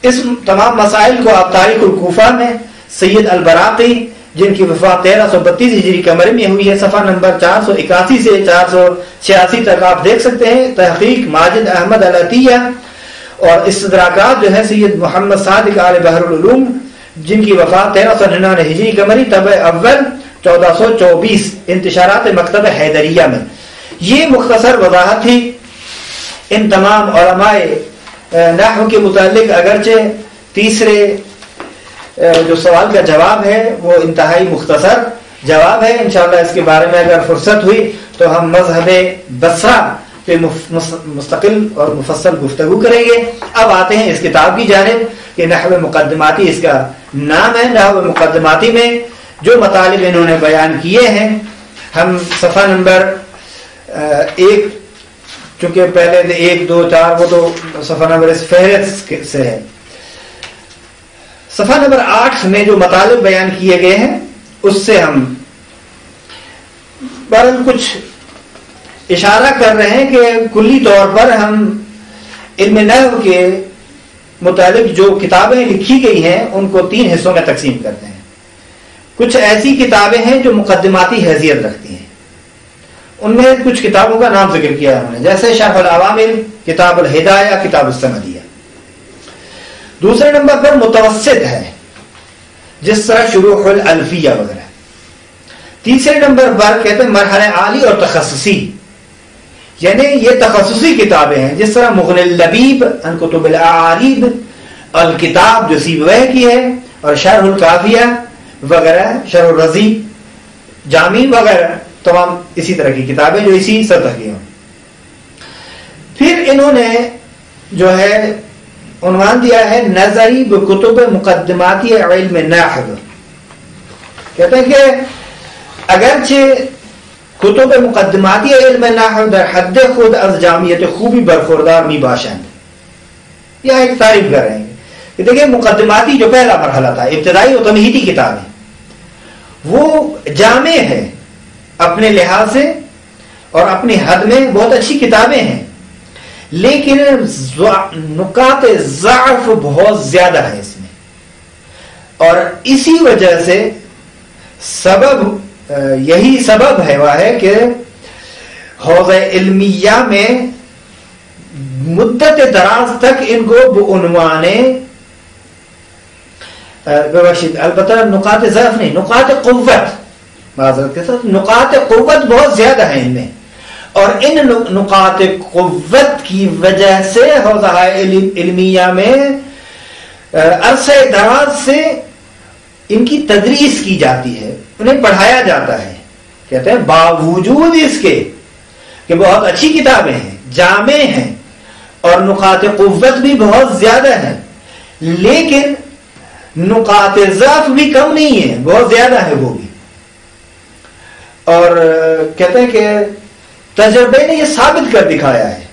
اس تمام مسائل کو آپ تاریخ الکوفہ میں سید البراقی، جن کی وفات 1332 ہجری قمری میں ہوئی ہے، صفحہ نمبر 481 سے 486 تک آپ دیکھ سکتے ہیں. تحقیق ماجد احمد العطیہ، اور استدراکات جو ہے سید محمد صادق آل بحر العلوم، جن کی وفات 1399 ہجری قمری طبع اول 1424، انتشارات مکتب حیدریہ میں. یہ مختصر وضاحت تھی ان تمام علماء نحو کے متعلق. اگرچہ تیسرے جو سوال کا جواب ہے وہ انتہائی مختصر جواب ہے، انشاءاللہ اس کے بارے میں اگر فرصت ہوئی تو ہم مذہب بصرہ پہ مستقل اور مفصل گفتگو کریں گے. اب آتے ہیں اس کتاب کی جانب کہ نحو مقدماتی اس کا نام ہے. نحو مقدماتی میں جو مطالب انہوں نے بیان کیے ہیں، ہم صفحہ نمبر 1، چونکہ پہلے 1 2 4 وہ تو صفحہ نمبر اس فہرست سے ہے. صفحہ نمبر 8 میں جو مطالب بیان کیے گئے ہیں اس سے ہم بہرحال کچھ اشارہ کر رہے ہیں کہ کلی طور پر ہم علم نحو کے متعلق جو کتابیں لکھی گئی ہیں ان کو 3 حصوں میں تقسیم کرتے ہیں. کچھ ایسی کتابیں ہیں جو مقدماتی حیثیت رکھتی ہیں، ان میں کچھ کتابوں کا نام ذکر کیا ہے ہم نے، جیسے شرح العوامل، کتاب الہدایہ، کتاب السمدیہ. دوسرے نمبر پر متوسط ہے، جس طرح شروح الالفیہ وغیرہ. تیسرے نمبر پر کہتے ہیں مرحلہ عالی اور تخصصی، یعنی یہ تخصصی کتابیں ہیں، جس طرح مغنی اللبیب عن کتب الاعاریب، الکتاب جو سیبویہ کی ہے، اور شرح الکافیہ وغیرہ، شرح الرضی، جامی وغیرہ، تمام اسی طرح کی کتابیں جو اسی سطح کی ہوں. پھر انہوں نے جو ہے عنوان دیا ہے نظری بکتب مقدماتی علم نحو. کہتے ہیں کہ اگرچہ کتب مقدماتی علم نحو در حد خود از جامعیت خوبی برخوردار می باشند. یہ ایک تعریف کر رہے ہیں کہ دیکھیں مقدماتی جو پہلا مرحلہ تھا، ابتدائی و تمہیدی کتابیں، وہ جامع ہے اپنے لحاظ سے اور اپنی حد میں، بہت اچھی کتابیں ہیں، لیکن نکات ضعف بہت زیادہ ہے اس میں. اور اسی وجہ سے یہی سبب ہے وہ ہے کہ حوزہ علمیہ میں مدت دراز تک ان کو بعنوان البتہ نقاط ضعف نہیں، نقاط قوت، معذرت کے ساتھ نقاط قوت بہت زیادہ ہیں ان میں، اور ان نقاط قوت کی وجہ سے حوزہ علمیہ میں عرصہ دراز سے ان کی تدریس کی جاتی ہے، انہیں پڑھایا جاتا ہے. کہتے ہیں باوجود اس کے کہ بہت اچھی کتابیں ہیں، جامع ہیں اور نقاط قوت بھی بہت زیادہ ہیں، لیکن نقاط ضعف بھی کم نہیں ہے، بہت زیادہ ہے وہ بھی. اور کہتے ہیں کہ تجربے نے یہ ثابت کر دکھایا ہے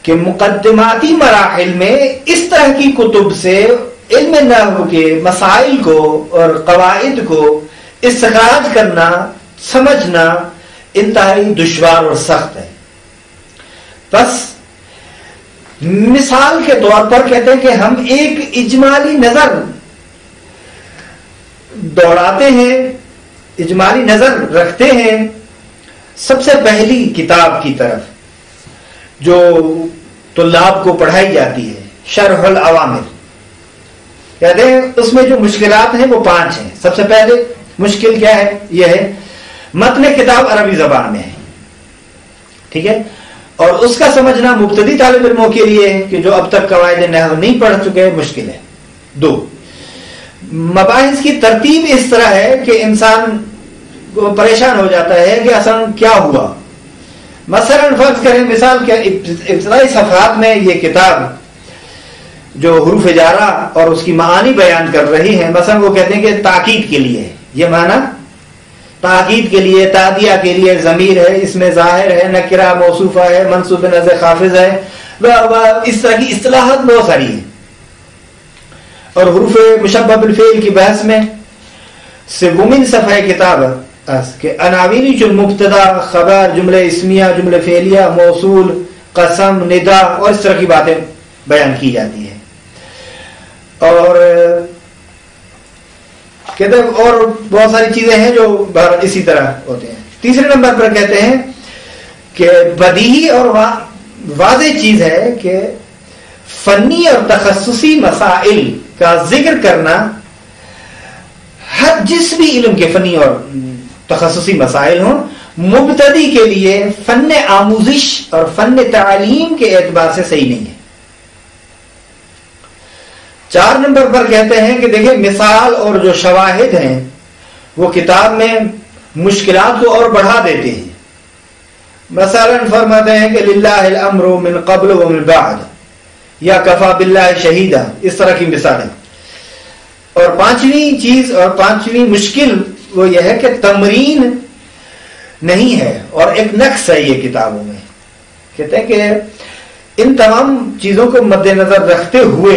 کہ مقدماتی مراحل میں اس طرح کی کتب سے علم نحو کے مسائل کو اور قواعد کو استخراج کرنا، سمجھنا انتہائی دشوار اور سخت ہے. بس مثال کے طور پر کہتے ہیں کہ ہم ایک اجمالی نظر دوڑاتے ہیں، اجمالی نظر رکھتے ہیں سب سے پہلی کتاب کی طرف جو طلاب کو پڑھائی جاتی ہے، شرح العوامل. کہتے ہیں اس میں جو مشکلات ہیں وہ 5 ہیں. سب سے پہلے مشکل کیا ہے؟ یہ ہے متن کتاب عربی زبان میں ہے، ٹھیک ہے، اور اس کا سمجھنا مبتدی طالب علموں کے لیے کہ جو اب تک قواعد نحو نہیں پڑھ چکے مشکل ہے. 2 مباحث کی ترتیب اس طرح ہے کہ انسان پریشان ہو جاتا ہے کہ اصل کیا ہوا. مثلا فرض کریں مثال کے ابتدائی صفحات میں یہ کتاب جو حروف جارہ اور اس کی معانی بیان کر رہی ہیں، مثلا وہ کہتے ہیں کہ تاکید کے لیے، یہ معنی تاکید کے لیے، تعدیہ کے لیے ضمیر ہے، اس میں ظاہر ہے، نکرہ موصوفہ ہے، منصوب نظر خافض ہے، اس طرح کی اصطلاحات بہت ساری ہیں. اور حروف مشبہ بالفعل کی بحث میں سومین صفحہ کتاب کہ عناوین جو مبتدا، خبر، جملہ اسمیہ، جملہ فعلیہ، موصول، قسم، ندا اور اس طرح کی باتیں بیان کی جاتی ہیں. اور کہتے ہیں اور بہت ساری چیزیں ہیں جو اسی طرح ہوتے ہیں. تیسرے نمبر پر کہتے ہیں کہ بدیہی اور واضح چیز ہے کہ فنی اور تخصصی مسائل کا ذکر کرنا ہر جس بھی علم کے فنی اور تخصصی مسائل ہوں مبتدی کے لیے فن آموزش اور فن تعلیم کے اعتبار سے صحیح نہیں ہے. 4 نمبر پر کہتے ہیں کہ دیکھیں مثال اور جو شواہد ہیں وہ کتاب میں مشکلات کو اور بڑھا دیتے ہیں. مثلا فرماتے ہیں کہ للہ الامر من قبل ومن بعد یا کفا باللہ شہیدہ، اس طرح کی مثالیں. اور 5ویں چیز اور 5ویں مشکل وہ یہ ہے کہ تمرین نہیں ہے اور ایک نقص ہے یہ کتابوں میں. کہتے ہیں کہ ان تمام چیزوں کو مد نظر رکھتے ہوئے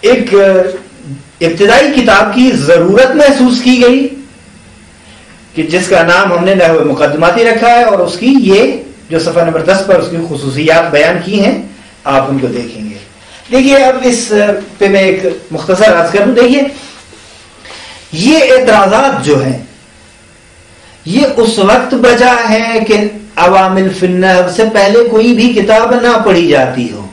ایک ابتدائی کتاب کی ضرورت محسوس کی گئی کہ جس کا نام ہم نے نحو مقدماتی رکھا ہے، اور اس کی یہ جو صفحہ نمبر 10 پر اس کی خصوصیات بیان کی ہیں آپ ان کو دیکھیں گے. دیکھیے اب اس پہ میں ایک مختصر عرض کروں. دیکھیے یہ اعتراضات جو ہیں یہ اس وقت بجا ہے کہ عوامل فی النحو سے پہلے کوئی بھی کتاب نہ پڑھی جاتی ہو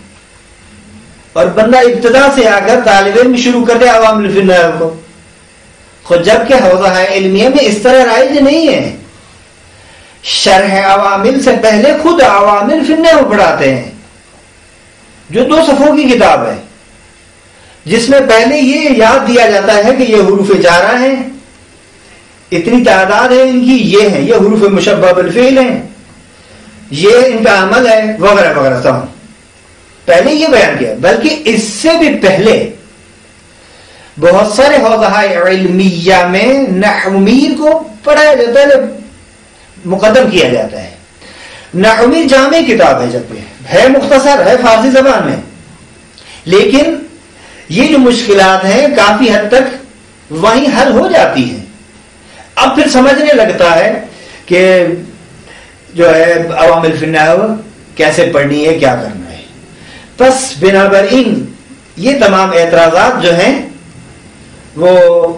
اور بندہ ابتدا سے آ کر طالب علم شروع کر دے عوامل فی النحو کو، خود جبکہ حوزہ علمیہ میں اس طرح رائج نہیں ہے. شرح عوامل سے پہلے خود عوامل فی النحو پڑھاتے ہیں جو 2 صفحوں کی کتاب ہے، جس میں پہلے یہ یاد دیا جاتا ہے کہ یہ حروف جارہ ہیں، اتنی تعداد ہے ان کی، یہ ہیں، یہ حروف مشبہ بالفعل ہیں، یہ ان کا عمل ہے، وغیرہ وغیرہ تمام. پہلے یہ بیان کیا. بلکہ اس سے بھی پہلے بہت سارے حوزہ علمیہ میں نحو میر کو پڑھایا جاتا ہے، مقدم کیا جاتا ہے. نحو میر جامع کتاب ہے، جب ہے مختصر ہے فارسی زبان میں، لیکن یہ جو مشکلات ہیں کافی حد تک وہیں حل ہو جاتی ہیں. اب پھر سمجھنے لگتا ہے کہ جو ہے عوامل فی النحو کیسے پڑھنی ہے، کیا کرنا ہے. بس بنابراین یہ تمام اعتراضات جو ہیں وہ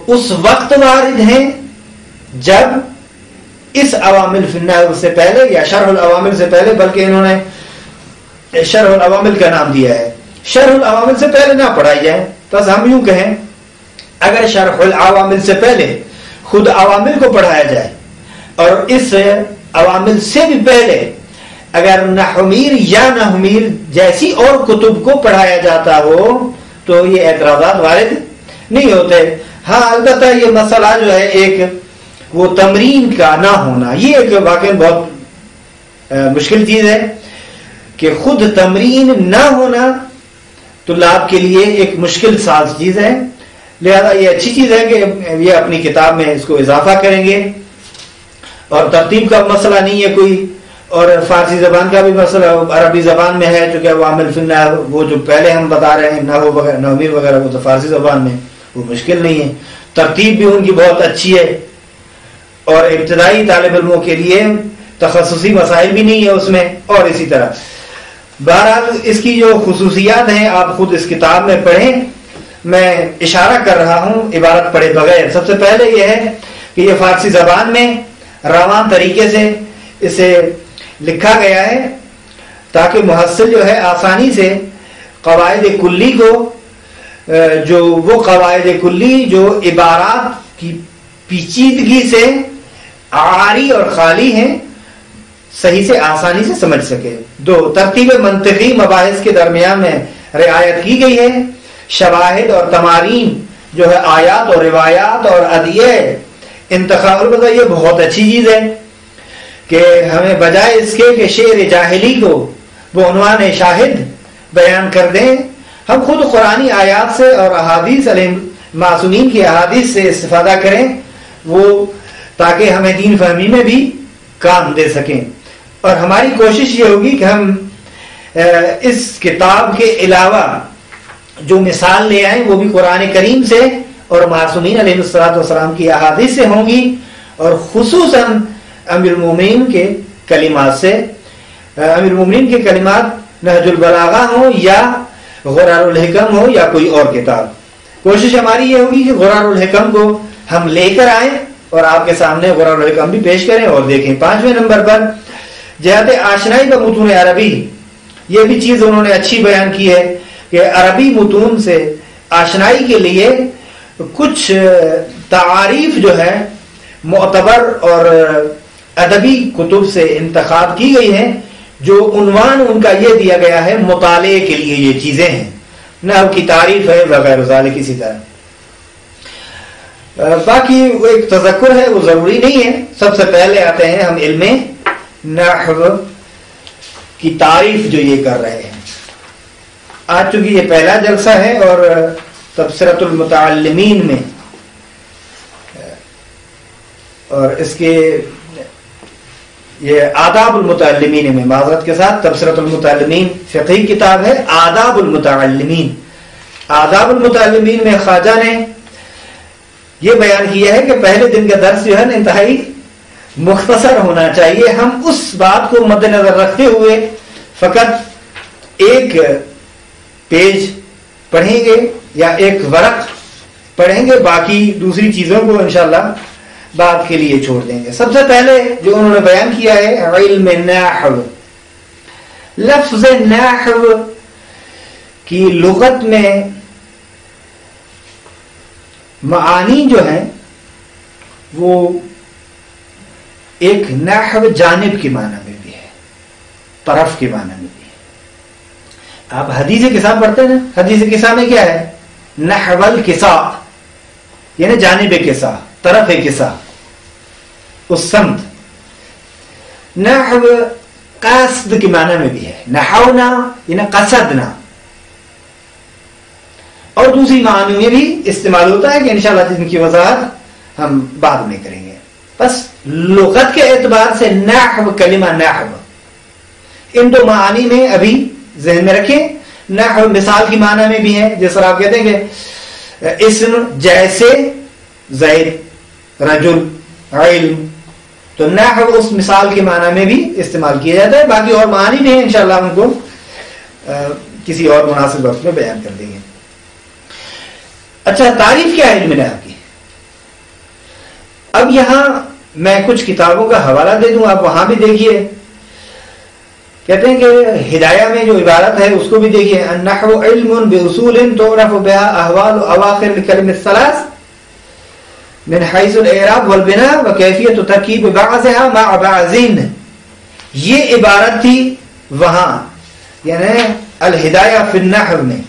اس وقت وارد ہیں جب اس عوامل فی النحو سے پہلے یا شرح العوامل سے پہلے، بلکہ انہوں نے شرح العوامل کا نام دیا ہے، شرح العوامل سے پہلے نہ پڑھائی جائے. بس ہم یوں کہیں اگر شرح العوامل سے پہلے خود عوامل کو پڑھایا جائے اور اس عوامل سے بھی پہلے اگر نحومیر یا نحومیر جیسی اور کتب کو پڑھایا جاتا ہو تو یہ اعتراضات وارد نہیں ہوتے. ہاں البتہ یہ مسئلہ جو ہے ایک وہ تمرین کا نہ ہونا یہ ایک واقعی بہت مشکل چیز ہے کہ خود تمرین نہ ہونا طلاب کے لیے ایک مشکل ساز چیز ہے. لہذا یہ اچھی چیز ہے کہ یہ اپنی کتاب میں اس کو اضافہ کریں گے. اور ترتیب کا مسئلہ نہیں ہے کوئی, اور فارسی زبان کا بھی مسئلہ عربی زبان میں ہے چونکہ عوامل فی النحو وہ جو پہلے ہم بتا رہے ہیں نحو وغیرہ نحومیر وغیرہ وہ تو فارسی زبان میں وہ مشکل نہیں ہے. ترتیب بھی ان کی بہت اچھی ہے اور ابتدائی طالب علموں کے لیے تخصصی مسائل بھی نہیں ہے اس میں. اور اسی طرح بہرحال اس کی جو خصوصیات ہیں آپ خود اس کتاب میں پڑھیں. میں اشارہ کر رہا ہوں عبارت پڑھے بغیر. سب سے پہلے یہ ہے کہ یہ فارسی زبان میں رواں طریقے سے اسے لکھا گیا ہے تاکہ محصل جو ہے آسانی سے قواعد کلی کو جو وہ قواعد کلی جو عبارات کی پیچیدگی سے عاری اور خالی ہیں صحیح سے آسانی سے سمجھ سکے. دو, ترتیب منطقی مباحث کے درمیان میں رعایت کی گئی ہے. شواہد اور تمارین جو ہے آیات اور روایات اور ادعیہ انتخاب. البتہ یہ بہت اچھی چیز ہے کہ ہمیں بجائے اس کے کہ شعر جاہلی کو وہ عنوان شاہد بیان کر دیں ہم خود قرآنی آیات سے اور احادیث علیہ معصومین کی احادیث سے استفادہ کریں وہ تاکہ ہمیں دین فہمی میں بھی کام دے سکیں. اور ہماری کوشش یہ ہوگی کہ ہم اس کتاب کے علاوہ جو مثال لے آئیں وہ بھی قرآن کریم سے اور معصومین علیہ السلام کی احادیث سے ہوں گی اور خصوصاً امیر المومنین کے کلمات سے. امیر المومنین کے کلمات نہج البلاغہ ہوں یا غرار الحکم ہو یا کوئی اور کتاب. کوشش ہماری یہ ہوگی کہ غرار الحکم کو ہم لے کر آئیں اور آپ کے سامنے غرار الحکم بھی پیش کریں اور دیکھیں. 5ویں نمبر پر جہت آشنائی کا متون عربی. یہ بھی چیز انہوں نے اچھی بیان کی ہے کہ عربی متون سے آشنائی کے لیے کچھ تعاریف جو ہے معتبر اور ادبی کتب سے انتخاب کی گئی ہیں جو عنوان ان کا یہ دیا گیا ہے مطالعے کے لیے یہ چیزیں ہیں. نحو کی تعریف ہے وغیرہ ذالک. اسی طرح باقی وہ ایک تذکر ہے وہ ضروری نہیں ہے. سب سے پہلے آتے ہیں ہم علم نحو کی تعریف جو یہ کر رہے ہیں. آج چونکہ یہ پہلا جلسہ ہے اور تبصرۃ المتعلمین میں اور اس کے یہ آداب المتعلمین میں معذرت کے ساتھ تبصرۃ المتعلمین فقہی کتاب ہے. آداب المتعلمین. آداب المتعلمین میں خواجہ نے یہ بیان کیا ہے کہ پہلے دن کا درس جو ہے نا انتہائی مختصر ہونا چاہیے. ہم اس بات کو مد نظر رکھتے ہوئے فقط ایک پیج پڑھیں گے یا ایک ورق پڑھیں گے, باقی دوسری چیزوں کو انشاءاللہ بعد کے لیے چھوڑ دیں گے. سب سے پہلے جو انہوں نے بیان کیا ہے علم نحو. لفظ نحو کی لغت میں معانی جو ہیں وہ ایک نحو جانب کے معنی میں بھی ہے, طرف کے معنی میں بھی ہے. آپ حدیث قصہ پڑھتے ہیں نا, حدیث قصہ میں کیا ہے نحو القصہ یعنی جانب قصہ, طرف قصہ, اس سمت. نحو قصد کے معنی میں بھی ہے, نحونا یعنی قصدنا, اور دوسری معنی میں بھی استعمال ہوتا ہے کہ انشاءاللہ جن کی وضاحت ہم بعد میں کریں گے. بس لغت کے اعتبار سے نحو کلمہ نحو ان دو معانی میں ابھی ذہن میں رکھیں. نحو مثال کی معنی میں بھی ہے, جس طرح آپ کہتے ہیں کہ اسم جیسے زید, رجل, علم, تو نحو اس مثال کے معنی میں بھی استعمال کیا جاتا ہے. باقی اور معنی بھی ہیں انشاءاللہ ہم کو کسی اور مناسب وقت میں بیان کر دیں گے. اچھا, تعریف کیا ہے علم نحو کی؟ اب یہاں میں کچھ کتابوں کا حوالہ دے دوں, آپ وہاں بھی دیکھیے. کہتے ہیں کہ ہدایہ میں جو عبارت ہے اس کو بھی دیکھیے، النحو علم باصول تعرف بها احوال اواخر الکلم الثلاث من حیث الاعراب والبناء وکیفیت ترکیب بعضها مع بعض. یہ عبارت تھی وہاں یعنی الہدایہ فی النحو میں.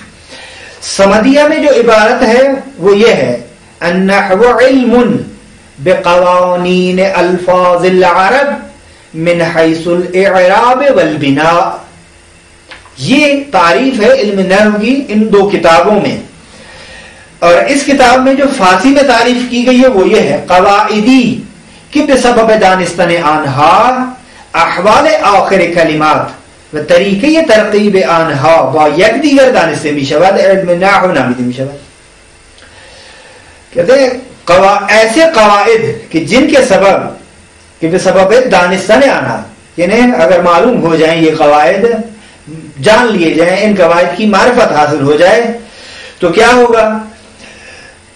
سمدیہ میں جو عبارت ہے وہ یہ ہے، النحو علم بقوانین الفاظ العرب من حیث الاعراب والبناء. یہ تعریف ہے علم نحو کی ان دو کتابوں میں. اور اس کتاب میں جو فارسی میں تعریف کی گئی ہے وہ یہ ہے، قواعدی کہ بسبب دانستن آنہا احوال آخر کلمات و طریقے ترقیب آنہا با یک دیگر دانستے می شود علم نحو نامیده می شود. کہتے ہیں ایسے قواعد کہ جن کے سبب کہ بسبب دانستن آنہا، یعنی اگر معلوم ہو جائیں یہ قواعد، جان لیے جائیں، ان قواعد کی معرفت حاصل ہو جائے تو کیا ہوگا؟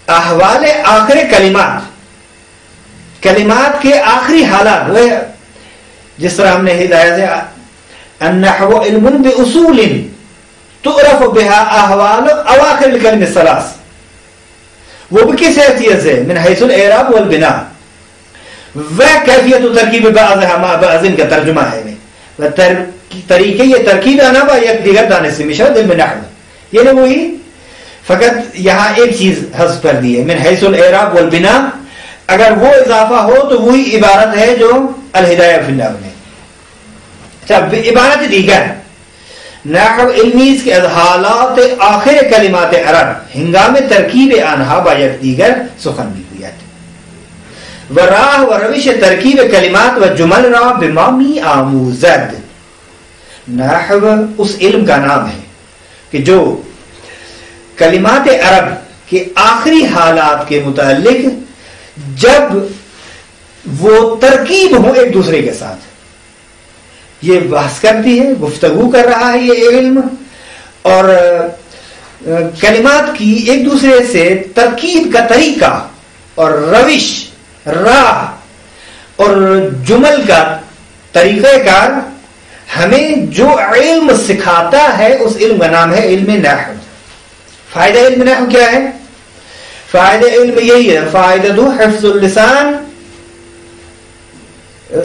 احوال آخر کلمات، کلمات کے آخری حالات، وہ جس طرح ہم نے ہدایت سے النحو علم باصول تعرف بها احوال اواخر الکلم الثلاث، وہ بھی کس حیثیت سے؟ من حیث الاعراب والبناء وکیفیت ترکیب بعضها مع بعض کا ترجمہ ہے، و طریقے یہ ترکیب آنا با یک دیگر دانے سے مشہد علم نحو. یعنی وہی فقط یہاں ایک چیز حذف کر دی ہے، من حیث الاعراب والبناء. اگر وہ اضافہ ہو تو وہی عبارت ہے جو الہدایہ فی النحو میں. عبارت دیگر نحو علمی کے از حالات آخر کلمات عرب ہنگام ترکیب آنہا با یک دیگر سخن میگوید و راہ و روش ترکیب کلمات و جمل را بمامی آموزد. نحو اس علم کا نام ہے کہ جو کلمات عرب کے آخری حالات کے متعلق جب وہ ترکیب ہوں ایک دوسرے کے ساتھ، یہ بحث کرتی ہے، گفتگو کر رہا ہے یہ علم، اور کلمات کی ایک دوسرے سے ترکیب کا طریقہ اور روش، راہ اور جمل کا طریقہ کار ہمیں جو علم سکھاتا ہے اس علم کا نام ہے علم نحو. فائدہ علم نحو کیا ہے؟ فائدہ علم یہی ہے، فائدہ حفظ اللسان،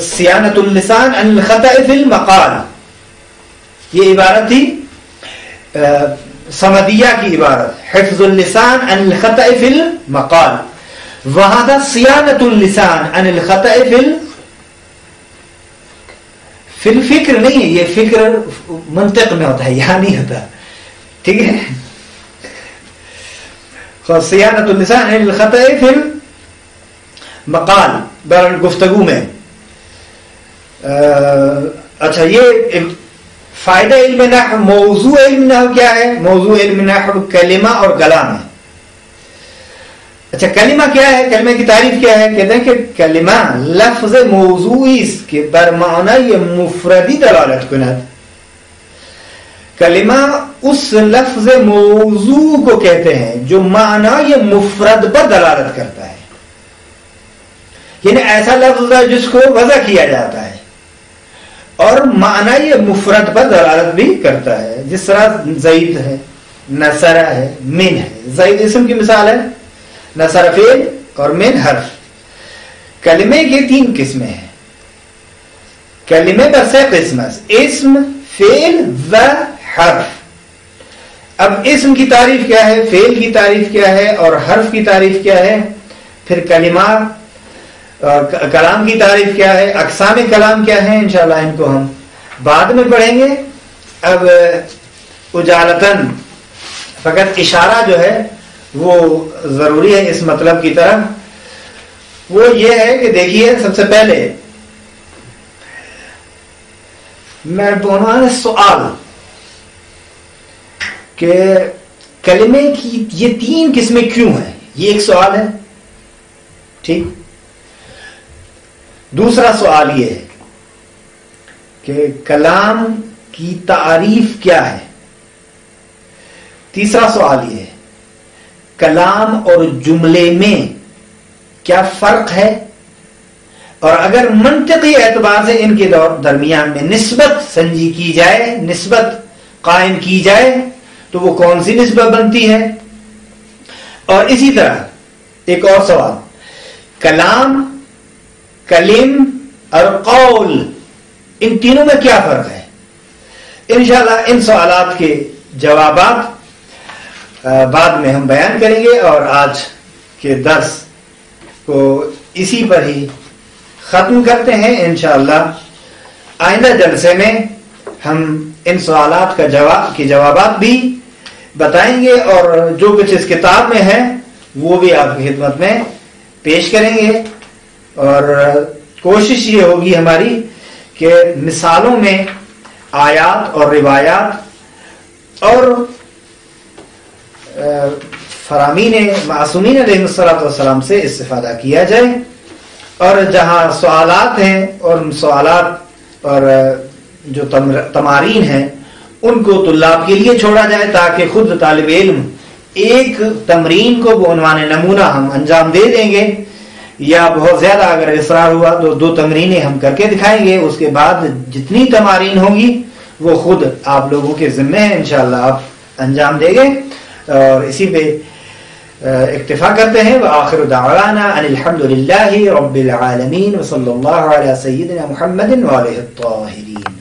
صیانت اللسان عن الخطأ فی المقال. یہ عبارت تھی سمدیہ کی عبارت، حفظ اللسان عن الخطأ فی المقال. وہاں تھا صیانت اللسان عن الخطأ فی الفکر. نہیں ہے، یہ فکر منطق میں ہوتا ہے، یہاں نہیں ہوتا. ٹھیک ہے، صیانت اللسان عن الخطأ فی المقال، بر گفتگو میں. اچھا، یہ فائدہ علم نحو. موضوع علم نحو کیا ہے؟ موضوع علم نحو کلمہ اور کلام ہے. اچھا، کلمہ کیا ہے؟ کلمہ کی تعریف کیا ہے؟ کہتے ہیں کہ کلمہ لفظ موضوعی است کہ بر معنی مفردی دلالت کند. کلمہ اس لفظ موضوع کو کہتے ہیں جو معنی مفرد پر دلالت کرتا ہے، یعنی ایسا لفظ ہے جس کو وضع کیا جاتا ہے اور معنی مفرد پر دلالت بھی کرتا ہے. جس طرح زید ہے، نصر ہے، من ہے. زید اسم کی مثال ہے، نصر فعل اور من حرف. کلمے کے 3 قسمیں ہیں. کلمے پر 6 قسم ہے، اسم، فعل و حرف. اب اسم کی تعریف کیا ہے، فعل کی تعریف کیا ہے اور حرف کی تعریف کیا ہے، پھر کلمہ کلام کی تعریف کیا ہے، اقسام کلام کیا ہیں، انشاءاللہ ان کو ہم بعد میں پڑھیں گے. اب اجالتاً فقط اشارہ جو ہے وہ ضروری ہے اس مطلب کی طرف. وہ یہ ہے کہ دیکھیے، سب سے پہلے میں بعنوان سوال کہ کلمے کی یہ 3 قسمیں کیوں ہیں، یہ ایک سوال ہے. ٹھیک. دوسرا سوال یہ ہے کہ کلام کی تعریف کیا ہے. تیسرا سوال یہ ہے کلام اور جملے میں کیا فرق ہے اور اگر منطقی اعتبار سے ان کے درمیان میں نسبت سنجی کی جائے، نسبت قائم کی جائے، تو وہ کون سی نسبت بنتی ہے؟ اور اسی طرح ایک اور سوال، کلام، کلم اور قول، ان تینوں میں کیا فرق ہے؟ انشاءاللہ ان سوالات کے جوابات بعد میں ہم بیان کریں گے، اور آج کے درس کو اسی پر ہی ختم کرتے ہیں۔ انشاءاللہ آئندہ جلسے میں ہم ان سوالات کے جوابات بھی بتائیں گے، اور جو کچھ اس کتاب میں ہے وہ بھی آپ کی خدمت میں پیش کریں گے، اور کوشش یہ ہوگی ہماری کہ مثالوں میں آیات اور روایات اور فرامین معصومین علیہ السلام سے استفادہ کیا جائے، اور جہاں سوالات ہیں اور سوالات اور جو تمارین ہیں ان کو طلاب کے لیے چھوڑا جائے، تاکہ خود طالب علم ایک تمرین کو بعنوان نمونہ ہم انجام دے دیں گے، یا بہت زیادہ اگر اصرار ہوا تو 2 تمرینیں ہم کر کے دکھائیں گے، اس کے بعد جتنی تمارین ہوگی وہ خود آپ لوگوں کے ذمہ ہے، انشاءاللہ آپ انجام دیں گے۔ اور اسی پہ اکتفا کرتے ہیں۔ وآخر دعوانا ان الحمد للہ رب العالمین، وصلی اللہ علی سیدنا محمد وآلہ الطاہرین۔